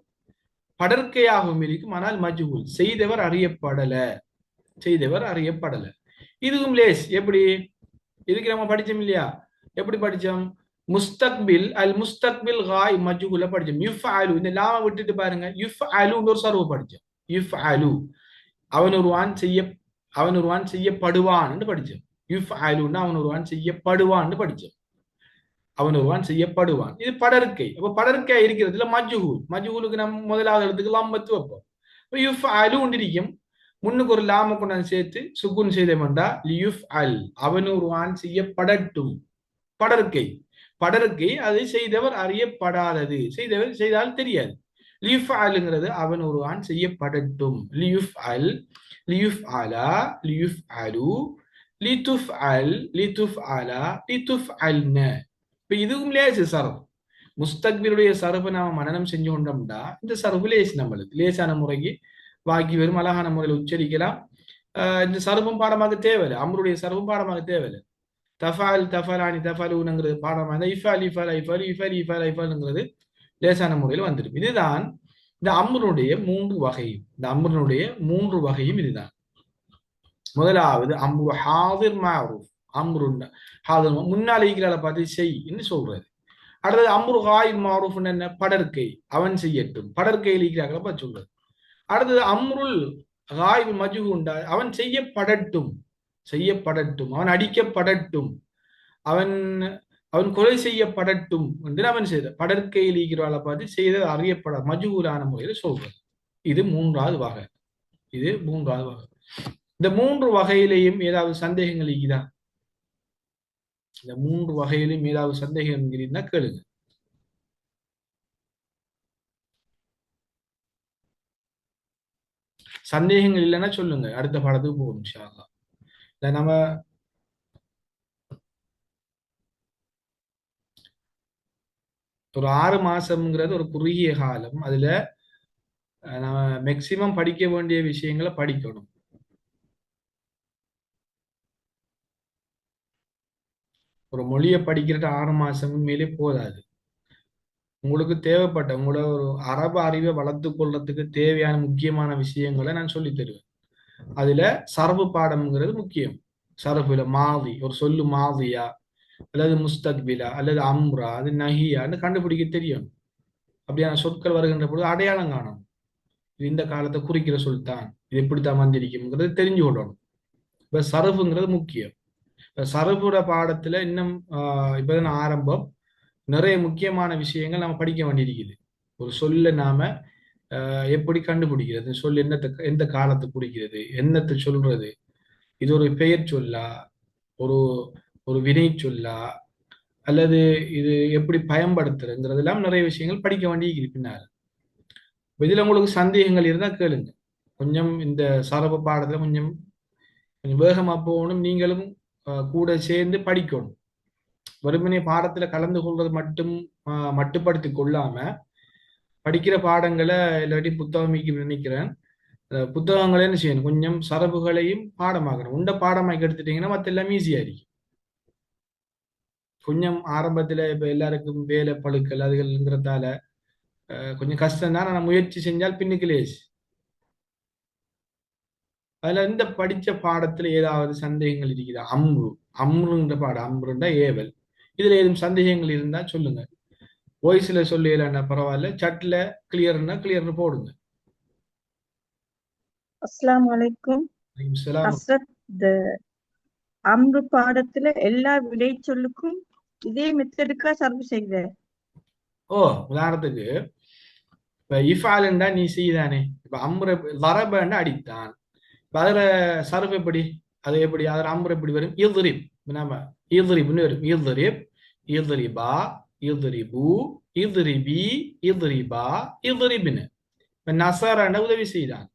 படற்கையாகவும் இருக்கும். ஆனால் மஜ்ஹூல் செய்தவர் அறியப்படல. இதுவும் லேஸ். எப்படி இதுக்கு நம்ம படிச்சோம் இல்லையா? எப்படி படிச்சோம்? முஸ்தக்பில், அல் முஸ்தக்பில் காய் மஜ்ஹூல படிச்சோம். யுஃப்அலு இந்த லாம விட்டுட்டு பாருங்க, யுஃப்அலு ஒரு சர்வ படிச்சோம். யுஃப்அலு அவன் ஒருவான் செய்யப்படுவான் படிச்சோம். யுஃப்அலுன்னா அவன் ஒருவான் செய்யப்படுவான் படிச்சோம். அவன் ஒருவான் செய்யப்படுவான். இது படற்கை. அப்ப படற்கை இருக்கிறதுல மஜ்ஹூலுக்கு நம்ம முதலாவது இடத்துக்கு லம்பத்து வைப்போம். யுஃப்அலு ஒன்றிருக்கும், முன்னுக்கு ஒரு லாம கொண்டாந்து சேர்த்து சுக்குன் செய்தோம்டா லியுஃப்அல் அவன் ஒருவான் செய்யப்படட்டும். படற்கை அதை செய்தவர் அறியப்படாதது, செய்தால் தெரியாது. லியுஃப் அலுங்கிறது அவன் ஒருவான் செய்யப்படட்டும். லியுஃப் அல், லியுஃப் அலா, லியுஃப் அலு, லிதுஃப் அல், லிதுஃப் அலா, லிதுஃப் அல்ன. இப்ப இதுவும் லேசு சரப். முஸ்தக்பிருடைய சரபை நாம மனனம் செஞ்சு கொண்டோம்டா இந்த சரபு லேசு, நம்மளுக்கு லேசான முறைக்கு வாக்கி வரும், அழகான முறையில் உச்சரிக்கலாம். இந்த சரபும் பாடமாக தேவையில்லை, அம்ருடைய சரபும் பாடமாக தேவையில்லை. தஃபால், தஃபலானி, தஃபலூனுங்கிறது பாடமாக இருந்தால் இஃபால், இஃபால், ஐஃபால், இஃபால், இஃபால், ஐஃபால்ங்கிறது லேசான முறையில் வந்துடும். இதுதான் இந்த அம்ருனுடைய மூன்று வகையும். இந்த அம்ருனுடைய மூன்று வகையும் இதுதான். முதலாவது அம்ரு ஹாதிர் மாரூஃப். அம்ரு ஹாதிர் முன்னால் இருக்கிறால பார்த்து செய் என்று சொல்றது. அடுத்தது அம்ரு காயிப் மாரூஃப் என்ன, படற்கை, அவன் செய்யட்டும், படற்கையில் இருக்கிறாங்கள பார்த்து சொல்றது. அடுத்தது அம்ருல் காயிப் மஜ்ஹூண்டா, அவன் செய்யப்படட்டும், செய்யப்படட்டும், அவன் அடிக்கப்படட்டும், அவன் அவன் கொலை செய்யப்படட்டும் என்று அவன் செய்த படற்கையில் இருக்கிறாளை பார்த்து செய்த அறியப்பட மஜ்ஹூலான முறையில் சொல்றது. இது மூன்றாவது வகை. இது மூன்றாவது வகை. இந்த மூன்று வகையிலையும் ஏதாவது சந்தேகங்கள் இருக்குதா? இந்த மூன்று வகையிலும் ஏதாவது சந்தேகம் இருந்தா கேளுங்க. சந்தேகங்கள் இல்லைன்னா சொல்லுங்க, அடுத்த பாடத்துக்கு போகும் இன்ஷா அல்லாஹ். நம்ம ஒரு 6 மாசம்ங்கிறது ஒரு குறுகிய காலம். அதுல நம்ம மேக்சிமம் படிக்க வேண்டிய விஷயங்களை படிக்கணும். ஒரு மொழியை படிக்கிறது 6 மாசம் மேலே போதாது. உங்களுக்கு தேவைப்பட்ட உங்களோட ஒரு அரபு அறிவை வளர்த்து கொள்றதுக்கு தேவையான முக்கியமான விஷயங்களை நான் சொல்லி தருவேன். அதுல சரபு பாடம்ங்கிறது முக்கியம். சரபுல மாதி, ஒரு சொல்லு மாதியா அல்லது முஸ்தக்பிலா அல்லது அம்ரா, அது நஹியான்னு கண்டுபிடிக்க தெரியும். அப்படியான சொற்கள் வருகின்ற பொழுது அடையாளம் காணும். இது இந்த காலத்தை குறிக்கிற சொல் தான், இது எப்படித்தான் வந்திருக்கும்ங்கிறது தெரிஞ்சு கொள்ளணும். இப்ப சரபுங்கிறது முக்கியம். இப்ப சரபுட பாடத்துல இன்னும் இப்பதான் ஆரம்பம். நிறைய முக்கியமான விஷயங்கள் நம்ம படிக்க வேண்டியிருக்குது. ஒரு சொல்ல நாம எப்படி கண்டுபிடிக்கிறது, சொல் என்னத்தை எந்த காலத்தை குறிக்கிறது, என்னத்தை சொல்றது, இது ஒரு பெயர் சொல்லா, ஒரு ஒரு வினை சொல்லா, அல்லது இது எப்படி பயன்படுத்துறதுங்கிறதெல்லாம் நிறைய விஷயங்கள் படிக்க வேண்டியிருக்குது பின்னால். இதுல உங்களுக்கு சந்தேகங்கள் இருந்தா கேளுங்க. கொஞ்சம் இந்த சரப பாடத்துல கொஞ்சம் கொஞ்சம் வேகமா போகணும். நீங்களும் கூட சேர்ந்து படிக்கணும். வெறுமனே பாடத்துல கலந்து கொள்வது மட்டும் மட்டுப்படுத்தி கொள்ளாம படிக்கிற பாடங்களை எல்லாத்தையும் புத்தகம் நினைக்கிறேன். புத்தகங்களே என்ன செய்யணும், கொஞ்சம் சரபுகளையும் பாடமாக்கணும். உண்ட பாடமாக்கி எடுத்துட்டீங்கன்னா மற்ற எல்லாம் ஈஸியா இருக்கு. கொஞ்சம் ஆரம்பத்துல இப்ப எல்லாருக்கும் வேலை பழுக்கள் அதுகள்ங்கிறதால கொஞ்சம் கஷ்டம் தான். நான் முயற்சி செஞ்சால் பின்னுக்கு லேஸ். அதுல இந்த படிச்ச பாடத்துல ஏதாவது சந்தேகங்கள் இருக்குதா? அம்ருன்ற பாடம், அம்ருண்டா ஏவல். இதுல ஏதும் சந்தேகங்கள் இருந்தா சொல்லுங்க. வாய்ஸ்ல சொல்லலன்னா பரவாயில்ல, சட்ல கிளியர்னா கிளியர்னு போடுங்க. அஸ்ஸலாமு அலைக்கும். ஹஸ்ரத், இந்த அம்ரு பாடத்துல எல்லா விடை சொல்லுக்கும் இதே மெத்தடுக்கா சர்வ் செய்த? ஓ, உதாரணத்துக்கு இப்ப இஃபாலுண்டா நீ செய்தானே, இப்ப அம்ரு லரபண்டா அடித்தான். இப்ப அதுல சர்வ் எப்படி, அது எப்படி, அதுல அம்ரு எப்படி வரும்? இல்ரிப், நம்ம இல்ரிப்னு வரும். இல்ரிப், இல்ரிபா, இல்ரிபு, இல்ரிபி, இல்ரிபா, இல்ரிப்னு. இப்ப நசரண்ட உதவி செய்தான்.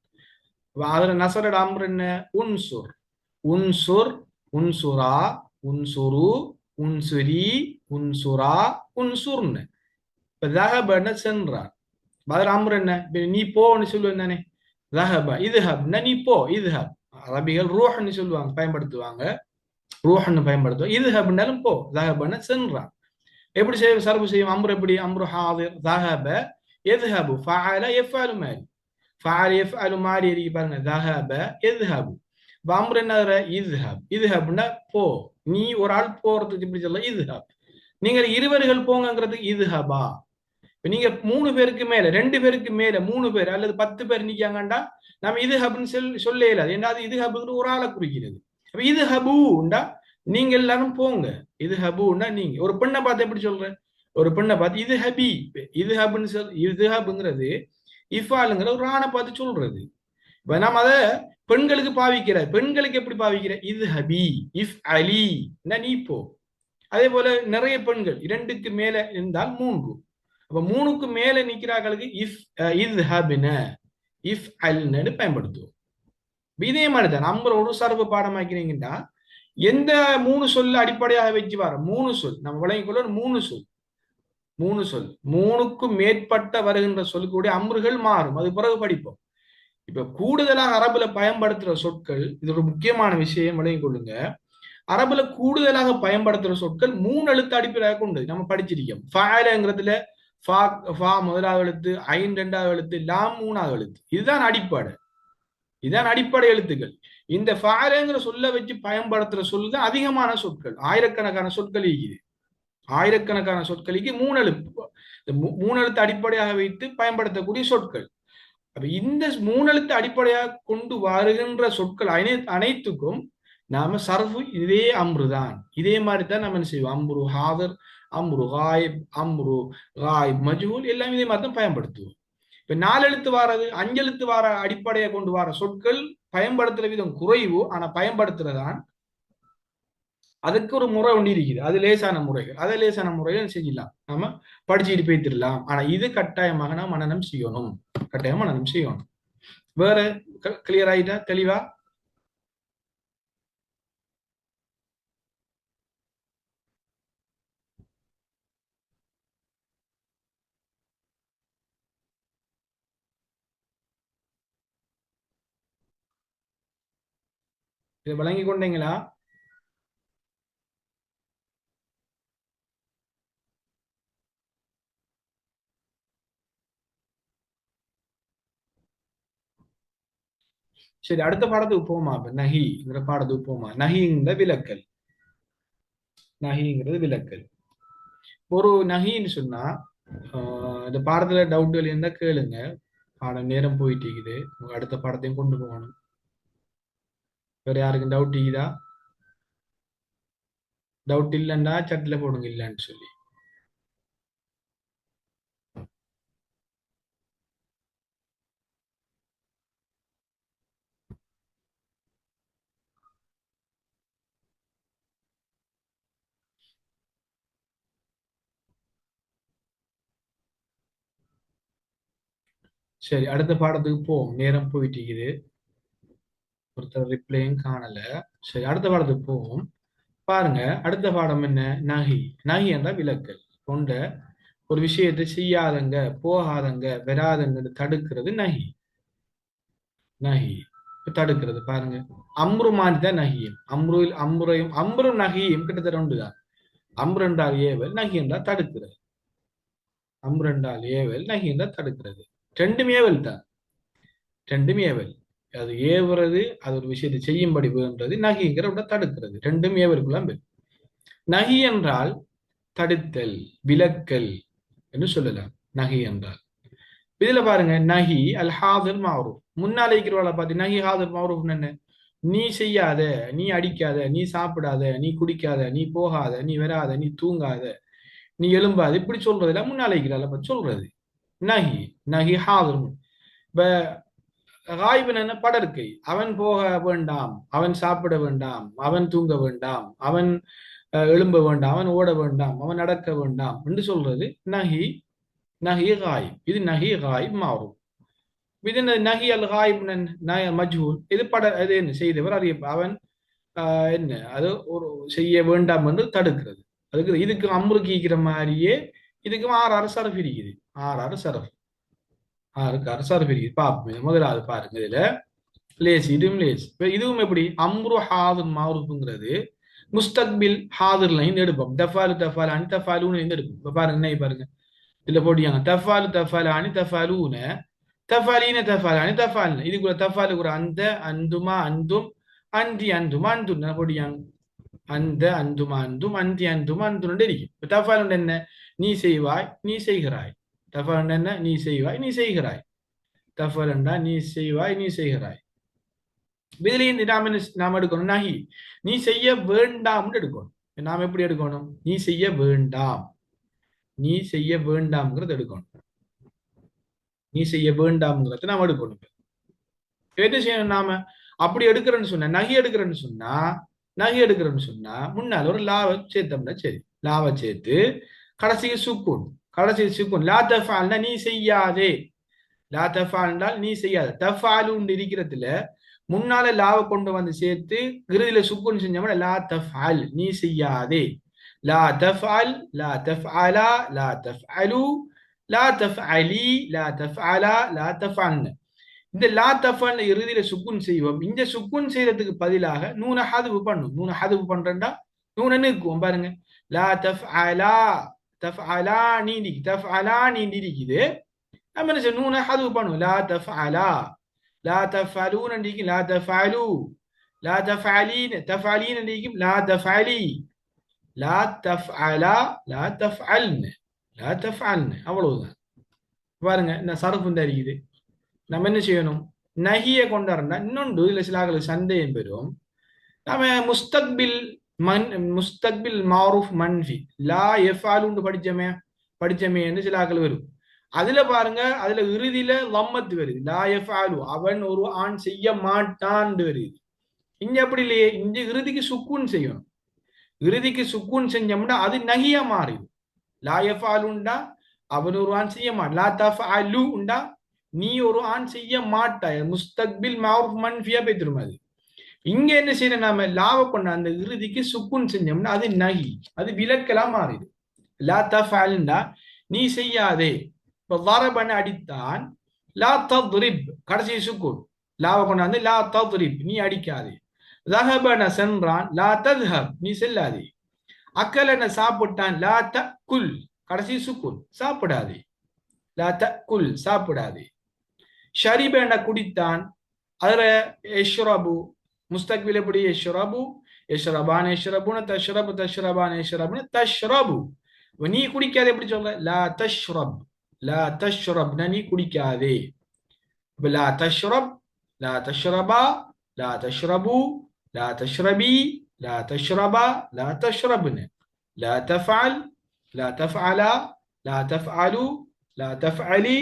அதுல நசரோட அம்ரு என்ன? உன்சுர், உன்சுர், உன்சுரா, உன்சுரு, உன்சுரி, உன்சுரா, உன்சுர்னு. இப்ப தஹபன்னா சென்றான். அதுல அம்ரு என்ன? நீ போன்னு சொல்லுவேன் தானே. தஹப இதுஹப்னா நீ போ, இதுஹப். அரபிகள் ரூஹ்னு சொல்லுவாங்க, பயன்படுத்துவாங்க, ரூஹ்னு பயன்படுத்துவாங்க. இதுஹப்னாலும் போ, தஹபன்னா சென்றான். எப்படி செய்ய சர்வ செய்யும் அம்ரு? எப்படி அம்ரு ஹாதிர். தஹப எதுஹபு, ஃபஅல யஃஅலு மாலி, ஃபஅல யஃஅலு மாலி இருக்கு பாருங்க. தஹப எதுஹபு. அம்ரு என்ன? இதுஹப். இதுஹப்னா போ, நீ ஒரு ஆள் போறதுக்கு எப்படி சொல்ல? இதுஹப். நீங்கள் இருவர்கள் போங்கிறதுக்கு இதுஹபா. நீங்க 3 பேருக்கு மேல, 2 பேருக்கு மேல, 3 பேர் அல்லது 10 பேர் நிக்காங்கண்டா நம்ம இது ஹப்னு சொல்ல இயலாது. ஏன்னா இது ஹபுங்கிற ஒரு ஆளை குறிக்கிறது. அப்ப இது ஹபுண்டா நீங்க எல்லாரும் போங்க. இது ஹபுண்டா நீங்க. ஒரு பெண்ணை பார்த்து எப்படி சொல்ற? ஒரு பெண்ணை பார்த்து இது ஹபி, இது ஹபுன்னு சொல். இது ஹபுங்கிறது இஃபாலுங்கிற ஒரு ஆணை பார்த்து சொல்றது. இப்ப நம்ம அதை பெண்களுக்கு பாவிக்கிற, பெண்களுக்கு எப்படி பாவிக்கிற? இது ஹபி, இஃப் அலி நீ போ. அதே போல நிறைய பெண்கள் 2க்கு மேல இருந்தால் 3. அப்ப 3க்கு மேல நிக்கிறார்களுக்கு இஃப் இஸ்ஹப்ன இஃப் அல்னு பயன்படுத்துவோம். இதே மாதிரி தான் நம்ம ஒரு சர்வ பாடமாக்கிறீங்கன்னா எந்த 3 சொல்ல அடிப்படையாக வச்சு வர 3 சொல் நம்ம விளங்கிக்கொள்ள 3 சொல் 3க்கும் மேற்பட்ட வருகின்ற சொல்லக்கூடிய அம்ருகள் மாறும். அது பிறகு படிப்போம். இப்ப கூடுதலாக அரபுல பயன்படுத்துற சொற்கள், இது ஒரு முக்கியமான விஷயம் விளங்கிக் கொள்ளுங்க. அரபுல கூடுதலாக பயன்படுத்துற சொற்கள் 3 எழுத்து அடிப்படையாக கொண்டு நம்ம படிச்சிருக்கோம். ஃபஅலங்கிறதுல ஃபா முதலாவது எழுத்து, ஐன் 2வது எழுத்து, லாம் 3வது எழுத்து. இதுதான் அடிப்படை எழுத்துக்கள். இந்த ஃபஅலங்கிற சொல்ல வச்சு பயன்படுத்துற சொல் தான் அதிகமான சொற்கள். ஆயிரக்கணக்கான சொற்கள் இருக்குது. ஆயிரக்கணக்கான சொற்களுக்கு 3 எழுத்து, 3 எழுத்து அடிப்படையாக வைத்து பயன்படுத்தக்கூடிய சொற்கள். அப்ப இந்த 3 எழுத்து அடிப்படையாக கொண்டு வருகின்ற சொற்கள் அனைத்துக்கும் நாம சர்ஃபு இதே அம்ரு தான். இதே மாதிரி தான் நம்ம என்ன செய்வோம். அம்ரு ஹாதர், அம்ரு காயிப், அம்ரு காயிப் மஜ்ஹூல் எல்லாம் இதே மாதிரி தான் பயன்படுத்துவோம். இப்ப 4 எழுத்து வாரது, 5 எழுத்து வார அடிப்படையை கொண்டு வர சொற்கள் பயன்படுத்துற விதம் குறைவு. ஆனா பயன்படுத்துறதான் அதுக்கு ஒரு முறை ஒன்று இருக்குது. அது லேசான முறைகள். அதை லேசான முறைகள் செஞ்சிடலாம், நாம படிச்சுட்டு போய்த்திடலாம். ஆனா இது கட்டாயமாக நாம் மனனம் செய்யணும். கட்டாயம் மனனம் செய்யணும். வேற கிளியர் ஆயிட்டா? தெளிவா? இதை விளங்கி கொண்டீங்களா? சரி, அடுத்த பாடத்துக்கு போமா. நஹிங்கிற பாடத்துக்கு போமா. நஹிங்கிறது விலக்கல். ஒரு நஹின்னு சொன்னா இந்த பாடத்துல டவுட்கள் இருந்தா கேளுங்க. பாடம் நேரம் போயிட்டு இருக்குது. அடுத்த பாடத்தையும் கொண்டு போகணும். வேற யாருக்கும் டவுட் இருக்குதா? டவுட் இல்லைன்னா சட்டில போடுங்க இல்லைன்னு சொல்லி. சரி, அடுத்த பாடத்துக்கு போவோம். நேரம் போயிட்டு இருக்குது. ஒருத்தர் ரிப்ளையும் காணல. சரி, அடுத்த பாடத்துக்கு போவோம். பாருங்க, அடுத்த பாடம் என்ன? நஹி என்ற விலக்கல் கொண்ட ஒரு விஷயத்தை செய்யாதங்க, போகாதங்க, வராதங்க தடுக்கிறது நஹி. தடுக்கிறது. பாருங்க, அம்ரு மாதிரி தான் நஹியும். அம்ரும் நஹியும் கிட்டத்தட்ட ஒன்றுதான். அம்ரு என்றால் ஏவல், நஹி என்றால் தடுக்கிறது. அம்ரு என்றால் ஏவல், நஹி என்றால் தடுக்கிறது. ரெண்டும் ஏவல் தான். ரெண்டும் ஏவல். அது ஏவுறது, அது ஒரு விஷயத்தை செய்யும்படி வேண்டது. நஹிங்கிற தடுக்கிறது. ரெண்டும் ஏவலுக்குள்ள. நஹி என்றால் தடுத்தல், விலக்கல் என்று சொல்லலாம். நஹி என்றால் இதுல பாருங்க, நஹி அல் ஹாதிர் மாரூஃப். முன்னால இருக்கிறவளை பார்த்து நஹி ஹாதிர் மாரூஃப் என்ன? நீ செய்யாத, நீ அடிக்காத, நீ சாப்பிடாத, நீ குடிக்காத, நீ போகாத, நீ வராத, நீ தூங்காத, நீ எழும்பாத, இப்படி சொல்றதுல முன்னால இருக்கிறாள் பத்தி சொல்றது நஹி ஹாதிர். இப்ப காய்பன் என்ன? படர்க்கை. அவன் போக வேண்டாம், அவன் சாப்பிட வேண்டாம், அவன் தூங்க வேண்டாம், அவன் எழும்ப வேண்டாம், அவன் ஓட வேண்டாம், அவன் நடக்க வேண்டாம் என்று சொல்றது நஹி காயிப். இது நஹி காயிப் மாறும். இது நஹி அல் காயிப் மஜ்ஹூல். இது அது என்ன செய்தவர் அறிய, அவன் என்ன அது ஒரு செய்ய வேண்டாம் என்று தடுக்கிறது. அதுக்கு இதுக்கு அம்ரு கீக்கிற மாதிரியே இதுக்கும் 6 சரஃப் இருக்குது. 6 சரஃப், 6 சரஃப் இருக்குது. பாப்போம். முதலாவது பாருங்க, இதுல லேஸ், இதுவும் லேஸ். இதுவும் எப்படி? அம்ரு ஹாதிர் மாரூஃப்ங்கிறது முஸ்தக்பில் ஹாதிர் லைன் எடுப்போம். தஃபாலு தஃபாலானி தஃபாலூன்னு எடுப்போம். இப்ப பாருங்க, என்ன பாருங்க, இதுல போட்டியாங்க தஃபாலு தஃபாலானி தஃபாலூன, தஃபாலீன தஃபாலானி தஃபால்ன. இதுக்குள்ள தஃபாலு கூட அந்த, அந்துமா அந்தும், அந்தி அந்துமா அந்தும் போட்டியாங்க. அந்த, அந்துமா அந்தும், அந்தி அந்துமா அந்துன்னு இருக்கும். தஃபால் என்ன? நீ செய்வாய், நீ செய்கிறாய். தஃபால் என்ன? நீ செய்வாய், நீ செய்கிறாய். தஃபால் என்றா நீ செய்வாய், நீ செய்கிறாய். இதுலேயும் நாம எடுக்கணும் நஹி. நீ செய்ய வேண்டாம்னு எடுக்கணும். நாம் எப்படி எடுக்கணும்? நீ செய்ய வேண்டாம், நீ செய்ய வேண்டாம்ங்கிறது எடுக்கணும். நீ செய்ய வேண்டாம்ங்கிறத நாம எடுக்கணும். என்ன செய்யணும்? நாம அப்படி எடுக்கிறேன்னு சொன்ன, நகி எடுக்கிறேன்னு சொன்னா முன்னால ஒரு லாவை சேர்த்தோம்னா சரி. லாவை சேர்த்து கடைசிக்கு சுக்கூன், கடைசி சுக்குன். லா தஃபால்னா நீ செய்யாதே. லா தஃபால் என்றால் நீ செய்யாத. தஃபாலு இருக்கிறதுல முன்னால லாவை கொண்டு வந்து சேர்த்து இறுதியில சுக்குன் செஞ்சோம்னா லா தஃபால் நீ செய்யாதே. லா தஃபால், லா தஃபாலா, லா தஃபாலு, லா தஃபாலி, லா தஃபாலா, லா தஃபால்னு இந்த லா தஃபால் இறுதியில சுக்குன் செய்வோம். இந்த சுக்குன் செய்யறதுக்கு பதிலாக நூன ஹதுவு பண்ணும். நூன ஹதுவு பண்றா நூன நீக்குவோம் பாருங்க. லா தஃபாலா, தஃபாலா நீண்டி, தஃபாலா நீண்டி இருக்குது. நம்ம என்ன செய்யணும்? நூன ஹதுவு பண்ணுவோம். லா தஃபாலா, லா தஃபாலூன் நீக்கி லா தஃபாலு, லா தஃபாலீன் தஃபாலீன் நீக்கி லா தஃபாலி, லா தஃபாலா, லா தஃபால்ன, லா தஃபால்ன. அவ்வளவுதான். பாருங்க இந்த சரஃபு தான் இருக்குது. நம்ம என்ன செய்யணும்? நஹியை கொண்டாடுறா இன்னொன்று இல்லை சில ஆளுக்கு சந்தேகம் பெறும். நம்ம முஸ்தக்பில் மாரூஃப் மன்ஃபி லா எஃபாலுன்னு படிச்சமே என்று சில ஆக்கள் வரும். அதுல பாருங்க, அதுல இறுதியில லம்மத்து வருது. லா எஃபாலு அவன் ஒரு ஆண் செய்ய மாட்டான் வருது. இங்க அப்படி இல்லையே. இங்க இறுதிக்கு சுக்குன் செய்யணும். இறுதிக்கு சுக்குன் செஞ்சோம்னா அது நஹியா மாறிடும். லா எஃபாலுண்டா அவன் ஒரு ஆண் செய்ய மாட்டான். லா தஃபாலு உண்டா நீ ஒரு ஆண் செய்ய மாட்டாய். முஸ்தக்பில் மாரூஃப் மன்ஃபியா பேத்துரும். அது இங்க என்ன செய்யணும்? நாம லாவை கொண்ட அந்த இறுதிக்கு சுக்குன் செஞ்சோம்னா அது நஹி, அது விலக்கெல்லாம் மாறிடும். லா தஃபால்னா நீ செய்யாதே. இப்ப வரபன அடித்தான், லா தத்ரிப் கடைசி சுக்குன். லாவை கொண்டாந்து லா தத்ரிப் நீ அடிக்காதே. ரஹபன சென்றான், லா தத்ஹப் நீ செல்லாதே. அக்கலன சாப்பிட்டான், லா தக்குல் கடைசி சுக்குன் சாப்பிடாதே. லா தக்குல் சாப்பிடாதே. ஷரிபன குடித்தான், அதுல எஷ்ரபு முஸ்தக்பில் எப்படி? எஷ்ரபு, எஷ்ரபான், எஷ்ரபுன, தஷ்ரபு, தஷ்ரபான், எஷ்ரபுன, தஷ்ரபு. நீ குடிக்காதே எப்படி சொல்ற? லா தஷ்ரப், லா தஷ்ரப் நீ குடிக்காதே. லா தஷ்ரப், லா தஷ்ரபா, லா தஷ்ரபு, லா தஷ்ரபி, லா தஷ்ரபா, லா தஷ்ரப்ன. லா தஃஅல், லா தஃஅலா, லா தஃஅலு, லா தஃஅலி,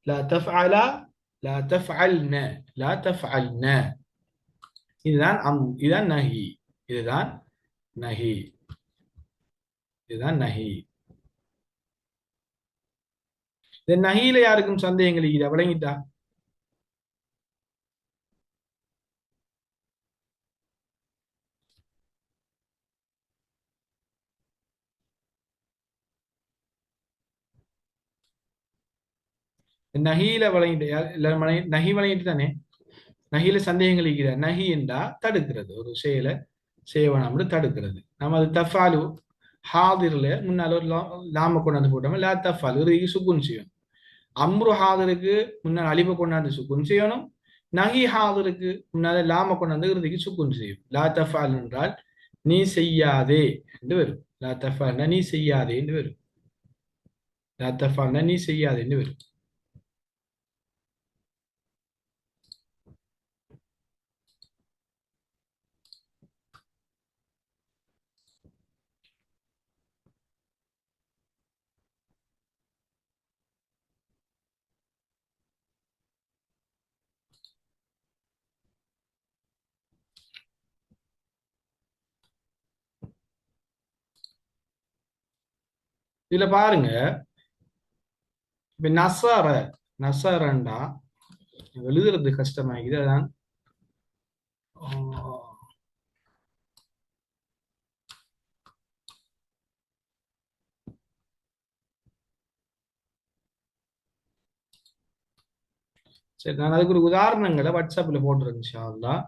லா தஃஅலா, லா தஃஅல்ன, லா தஃஅல்ன. இதுதான் இதுதான் நஹி. இதுதான் நஹி. இதுதான் நஹி. இந்த நஹியில யாருக்கும் சந்தேகங்கள் இதை விளங்கிட்டா? நஹியில விளங்கிட்டு நஹி விளங்கிட்டு தானே? நஹியில சந்தேகங்கள் இருக்கிற. நஹி என்றா தடுக்கிறது, ஒரு செயலை செய்வனாம்னு தடுக்கிறது. நம்ம அது தஃபாலு ஹாதிர்ல முன்னால ஒரு லாம கொண்டாந்து போட்டோம். லா தஃபால் இறுதிக்கு சுக்குன் செய்யணும். அம்ரு ஹாதிருக்கு முன்னால் அலிப கொண்டாந்து சுக்குன் செய்யணும். நஹி ஹாதிருக்கு முன்னால லாம கொண்டாந்து இறுதிக்கு சுக்குன் செய்யும். லா தஃபால் என்றால் நீ செய்யாதே என்று வரும். லா தஃபால்னா நீ செய்யாதே என்று வரும். லா தஃபால்னா நீ செய்யாதே என்று வரும். இதுல பாருங்க, இப்ப நசரண்டா எழுதுறது கஷ்டமாகுது. அதான் சரி, நான் அதுக்கு ஒரு உதாரணங்களை வாட்ஸ்அப்ல போட்டுறேன். இன்ஷா அல்லாஹ்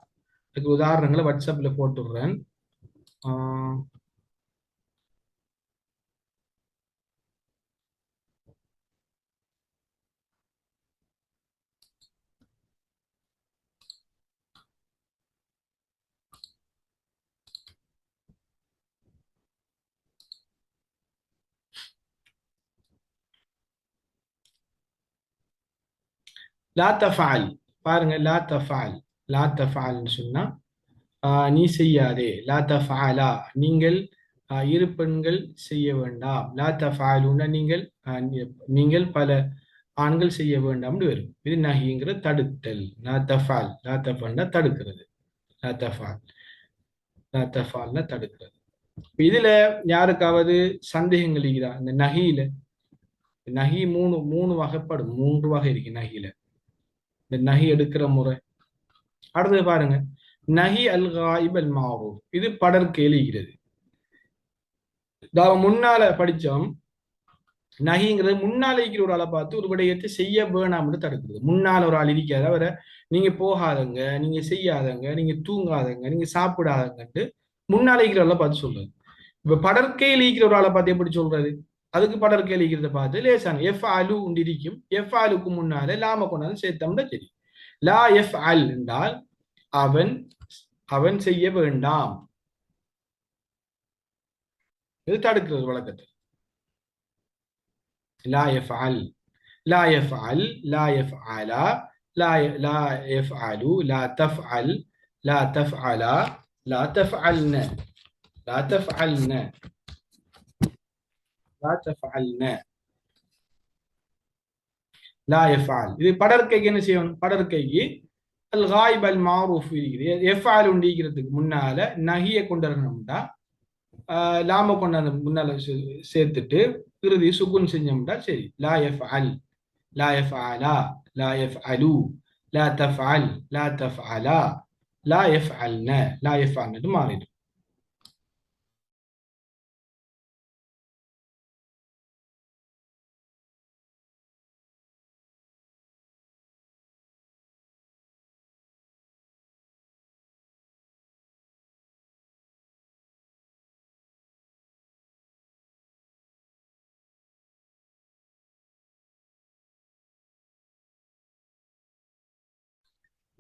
அதுக்கு உதாரணங்களை வாட்ஸ்அப்ல போட்டுடுறேன். லா தஃபால் பாருங்க, லா தஃபால், லா தஃபால்னு சொன்னா நீ செய்யாதே. லா தஃபாலா நீங்கள் இரு பெண்கள் செய்ய வேண்டாம். லா தஃபாலுன்னா நீங்கள் பல ஆண்கள் செய்ய வேண்டாம்னு வரும். இது நஹிங்கிற தடுத்தல். லா தஃபால், லா தஃபால்னா தடுக்கிறது. லா தஃபால், லா தஃபால்னா தடுக்கிறது. இதுல யாருக்காவது சந்தேகங்கள் இருக்குதா? இந்த நஹியில நகி மூணு மூணு வகைப்படும், 3 வகை இருக்கு நகில. இந்த நகி எடுக்கிற முறை. அடுத்தது பாருங்க, நஹி அல் காயிப் அல் மாரூஃப். இது படர்க்கையிலிருக்கிறது. முன்னால படிச்சோம். நகிங்கிறது முன்னால இருக்கிற ஒரு ஆளை பார்த்து ஒரு விடயத்தை செய்ய வேணாம்னு தடுக்கிறது. முன்னால ஒரு ஆள் இருக்காது, அவரை நீங்க போகாதங்க, நீங்க செய்யாதங்க, நீங்க தூங்காதங்க, நீங்க சாப்பிடாதங்கன்ட்டு முன்னால இருக்கிற ஆளை பார்த்து சொல்றது. இப்ப படற்கையில் இருக்கிற ஒரு ஆளை பார்த்து எப்படி சொல்றது? அதுக்கு படற்கையில் இருக்கிறத பார்த்து லேசான எஃப் அலு உண்டு இருக்கும். எஃப் அலுக்கு முன்னால லாம கொண்டாந்து சேர்த்தோம்னா சரி. லா எஃப் அல் என்றால் அவன் அவன் செய்ய வேண்டாம். இது தடுக்கிறது வழக்கத்தில். லா எஃப் அல், லா எஃப் அல், லா எஃப் அலா, லா எஃப் அலு, லா தஃப் அல், லா தஃப் அலா, லா தஃப் அல்ன, லா தஃப் அல்ன, லா தஃப் அல்ன, லா எஃப் அல். இது படற்கைக்கு என்ன செய்யணும்? படற்கைக்கு அல் காயிப் அல் மாரூஃப் இருக்குது. எஃப் அல் உண்டிக்கிறதுக்கு முன்னால நஹியை கொண்டு வரணும்டா லாம கொண்டாந்து முன்னால சேர்த்துட்டு இறுதி சுக்குன் செஞ்சோம்டா சரி. லா எஃப் அல், லா எஃப் அலா, லா எஃப் அலு, லா தஃப் அல், லா தஃப் அலா, லா எஃப் அல்ன, லா எஃப் அல்னு மாறிடும்.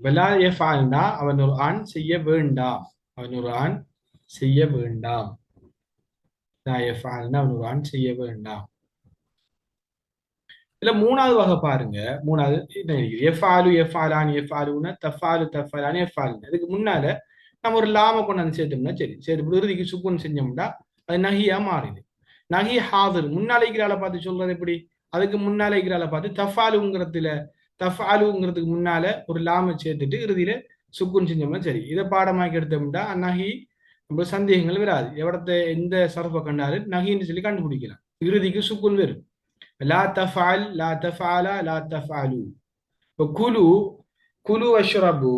லா எஃப் அல்னா அவன் ஒரு ஆண் செய்ய வேண்டாம், அவன் ஒரு ஆண் செய்ய வேண்டாம். லா எஃப் அல்னா அவன் ஒரு ஆண் செய்ய வேண்டாம். இதுல மூணாவது வகை பாருங்க. மூணாவது எஃப் ஆலு, எஃப் ஆலானி, எஃப் ஆலுன்னா தஃபாலு, தஃபாலானி, எஃப் ஆலுன்னு. அதுக்கு முன்னால நம்ம ஒரு லாம கொண்டாந்து சேர்த்தோம்னா சரி. சரி, இறுதிக்கு சுக்குன் செஞ்சோம்னா அது நஹியா மாறிது. நஹி ஹாதிர், முன்னால இருக்கிறால பார்த்து சொல்றது எப்படி? அதுக்கு முன்னால இருக்கிறால பார்த்து தஃபாலுங்கிறதுல, தஃபாலுங்கிறதுக்கு முன்னால ஒரு லாம சேர்த்துட்டு இறுதியில சுக்குன் செஞ்சோம்னா சரி. இதை பாடமாக்கி எடுத்தோம்னா நஹி நம்ம சந்தேகங்கள் வராது. எவ்வளத்தை எந்த சரப்பை கண்டாரு நஹின்னு சொல்லி கண்டுபிடிக்கலாம். இறுதிக்கு சுக்குன் வரும். லா தஃபால், லா தஃபாலா, லா தஃபாலு. இப்போ குலு, குலு அஷ்ரபு,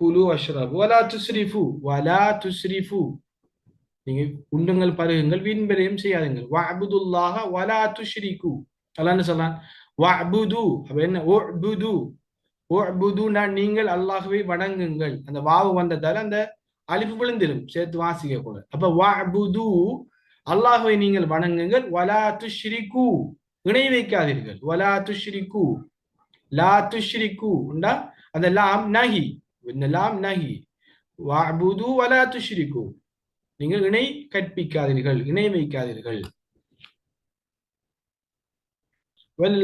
குலு அஷ்ரபு, வலா துஸ்ரிஃபு, வலா துஸ்ரிஃபு. நீங்க உண்டுங்கள், பருகுங்கள், வீண்பெரியம் செய்யாதுங்கள். வஅபுதுல்லாஹ வலா துஷ்ரிகு. அல்லாஹ் என்ன சொல்றான்? வஅபுது. அப்ப என்ன? உஅபுது. உஅபுதுனா நீங்கள் அல்லாஹ்வை வணங்குங்கள். அந்த வாவு வந்ததால அந்த அலிஃப் விழுந்திரும், சேர்த்து வாசிக்க கூட. அப்ப வஅபுது, அல்லாஹ்வை நீங்கள் வணங்குங்கள். வலா துஷ்ரிகு, இணை வைக்காதீர்கள். வலா துஷ்ரிகு, லா துஷ்ரிகு உண்டா அந்த லாம் நஹி, இந்த லாம் நஹி. வஅபுது வலா துஷ்ரிகு, நீங்கள் இணை கற்பிக்காதீர்கள், இணை வைக்காதீர்கள்.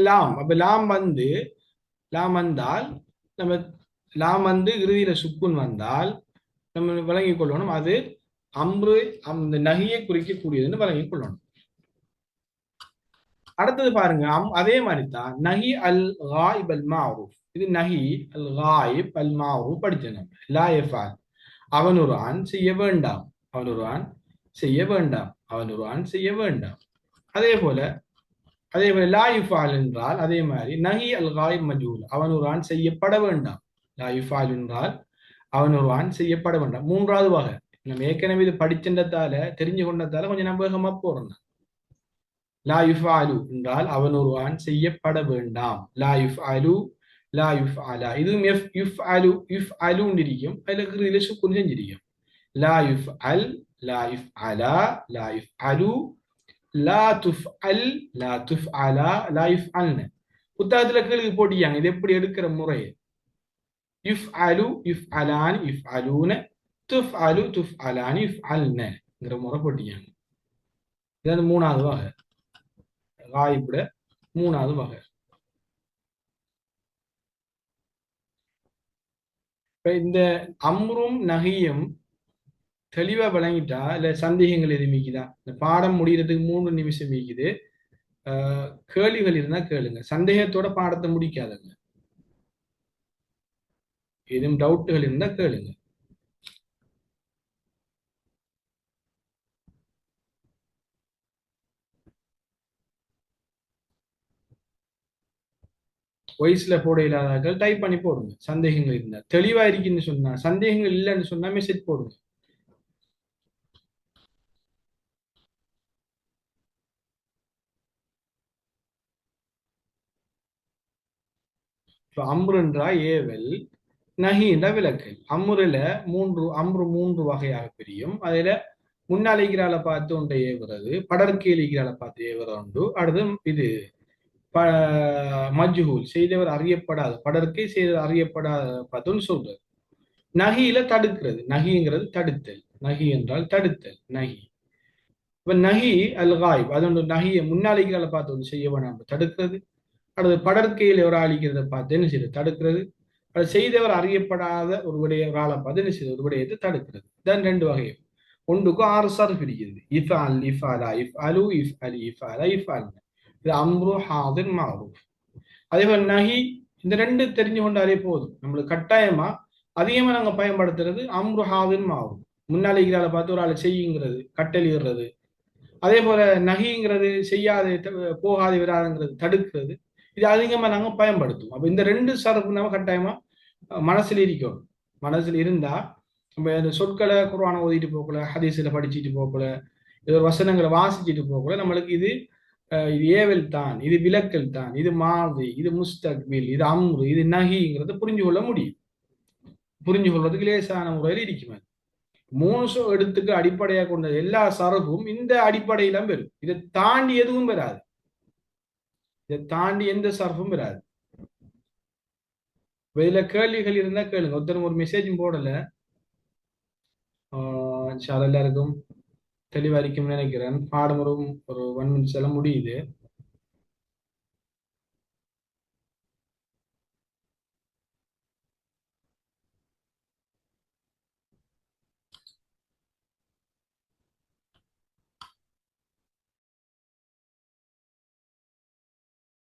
லாம், அப்ப லாம் வந்து, லாம் வந்தால் நம்ம லாம் வந்து இறுதியில சுக்குன் வந்தால் நம்ம விளங்கிக் கொள்ளணும் அது அம்ரு, அந்த நஹியை குறிக்கக்கூடியதுன்னு விளங்கிக் கொள்ளணும். அடுத்தது பாருங்க, அதே மாதிரி தான் நஹி அல் காயிப் அல் மாரூஃப். இது நஹி அல் காயிப் அல் மாரூஃப் படிச்சோம். லா யஃபால், அவன் ஒரு ஆண் செய்ய வேண்டாம், அவன் ஒரு ஆண் செய்ய வேண்டாம், அவன் ஒரு ஆண் செய்ய வேண்டாம். அதே போல லா யுஃபால் என்றால் அதே மாதிரி நஹி அல் காயிப் மஜூல், அவன் ஒரு ஆண் செய்யப்பட வேண்டாம். லா யுஃபால் என்றால் அவன் ஒரு ஆண் செய்யப்பட வேண்டாம். மூன்றாவது வகை நம்ம ஏற்கனவே இது படிச்சின்றதால தெரிஞ்சு கொண்டதால கொஞ்சம் நம்பகமா போறோம். லா யுஃபாலு என்றால் அவன் ஒரு ஆண் செய்யப்பட வேண்டாம். லா யுஃபாலு, லா யுஃபாலா. இதுவும் யுஃப் அலு, யுஃப் அலு இருக்கும். அதுல இறுதியில சுக்குன் செஞ்சிருக்கும். லா யுஃப் அல், லா யுஃப் அலா, லா யுஃப் அலு, லா துஃப் அல், லா துஃப் அலா, லா யுஃப் அல்னு புத்தகத்துல கேள்வி போட்டியாங்க. இது எப்படி எடுக்கிற முறை? யுஃப் அலு, யுஃப் அலான், யுஃப் அலூன, துஃப் அலு, துஃப் அலான், யுஃப் அல்னங்கிற முறை போட்டியாங்க. இது மூணாவது வகை, காயிப்ல மூணாவது வகை. இப்ப இந்த அம்ரும் நஹியும் தெளிவா விளங்கிட்டா இல்ல சந்தேகங்கள் எதுவும் மீக்குதா? இந்த பாடம் முடிகிறதுக்கு 3 நிமிஷம் மீக்குது. கேள்விகள் இருந்தா கேளுங்க, சந்தேகத்தோட பாடத்தை முடிக்காதுங்க. எதுவும் டவுட்டுகள் இருந்தா கேளுங்க. வாய்ஸ்ல போட இல்லாதாக்கள் டைப் பண்ணி போடுங்க. சந்தேகங்கள் இருந்தா தெளிவா இருக்குன்னு சொன்னா, சந்தேகங்கள் இல்லைன்னு சொன்னா மெசேஜ் போடுங்க. இப்போ அம்ருன்றா ஏவல், நஹின்ற விலக்கல். அம்ரு மூன்று வகையாக பிரியும். அதுல முன்னாளிக்கிறால பார்த்து ஒன்றை ஏவுறது, படற்கேலிக்கிறால பார்த்து ஏவுறது உண்டு. அடுத்து இது மஜ்ஹூல், செய்தவர் அறியப்படாத, படற்கை செய்தவர் அறியப்படாத பார்த்துன்னு சொல்றது. நகியில தடுக்கிறது. நகிங்கிறது தடுத்தல். நகி என்றால் தடுத்தல். நகி. இப்ப நகி அல் காய்ப், அது ஒன்று நகியை முன்னாளிக்கிறால பார்த்து ஒன்று செய்ய வேணாம் தடுக்கிறது. அடுத்து படற்கையில் ஒரு ஆளிக்கிறத பார்த்து என்ன செய்யுது? தடுக்கிறது. அது செய்தவர் அறியப்படாத ஒரு ஒரு ஆளை பார்த்து என்ன செய்யுது? ஒரு விடயத்தை தடுக்கிறது. தான் ரெண்டு வகை. ஒன்றுக்கு 6 சர்ஃப் இருக்குது. இஃப் அல், இஃப் அலா, இஃப் அலு, இஃப் அலி, இஃப் அலா, இஃப் அல். இது அம்ரு, ஹாதிர், மாரூஃப். அதே போல நஹி, இந்த ரெண்டு தெரிஞ்சு கொண்டாலே போதும். நம்மளுக்கு கட்டாயமா அதிகமா நாங்க பயன்படுத்துறது அம்ரு, ஹாதிர், மாரூஃப். முன்னாலே இருக்கிறால பார்த்து ஒரு ஆளை செய்யுங்கிறது, கட்டளிடுறது. அதே போல நகிங்கிறது செய்யாது, போகாது, விடாதுங்கிறது தடுக்கிறது. இது அதிகமா நாங்க பயன்படுத்துவோம். அப்ப இந்த ரெண்டு சரப்பு நம்ம கட்டாயமா மனசுல இருக்கணும். மனசுல இருந்தா நம்ம இந்த சொற்களை குர்ஆனை ஓதிட்டு போகல, ஹதீஸ்ல படிச்சுட்டு போகல, இது ஒரு வசனங்களை வாசிச்சுட்டு போகல, நம்மளுக்கு இது இது ஏவல் தான், இது விலக்கல் தான், இது மாதி, இது முஸ்தக்பில், இது அம்ரு, இது நஹிங்கிறத புரிஞ்சு கொள்ள முடியும். புரிஞ்சு கொள்றதுக்கு லேசான முறையில் இருக்குமே. 3 எழுத்துக்கு அடிப்படையாக கொண்ட எல்லா சரப்பும் இந்த அடிப்படையில வரும். இதை தாண்டி எதுவும் வராது. இதை தாண்டி எந்த சரப்பும் வராது. இதுல கேள்விகள் இருந்தா கேளுங்க. ஒருத்தரும் ஒரு மெசேஜும் போடல. எல்லாருக்கும் தெளிவா இருக்கும்னு நினைக்கிறேன். பாடம் ஒரு 1 minutes எல்லாம் முடியுது.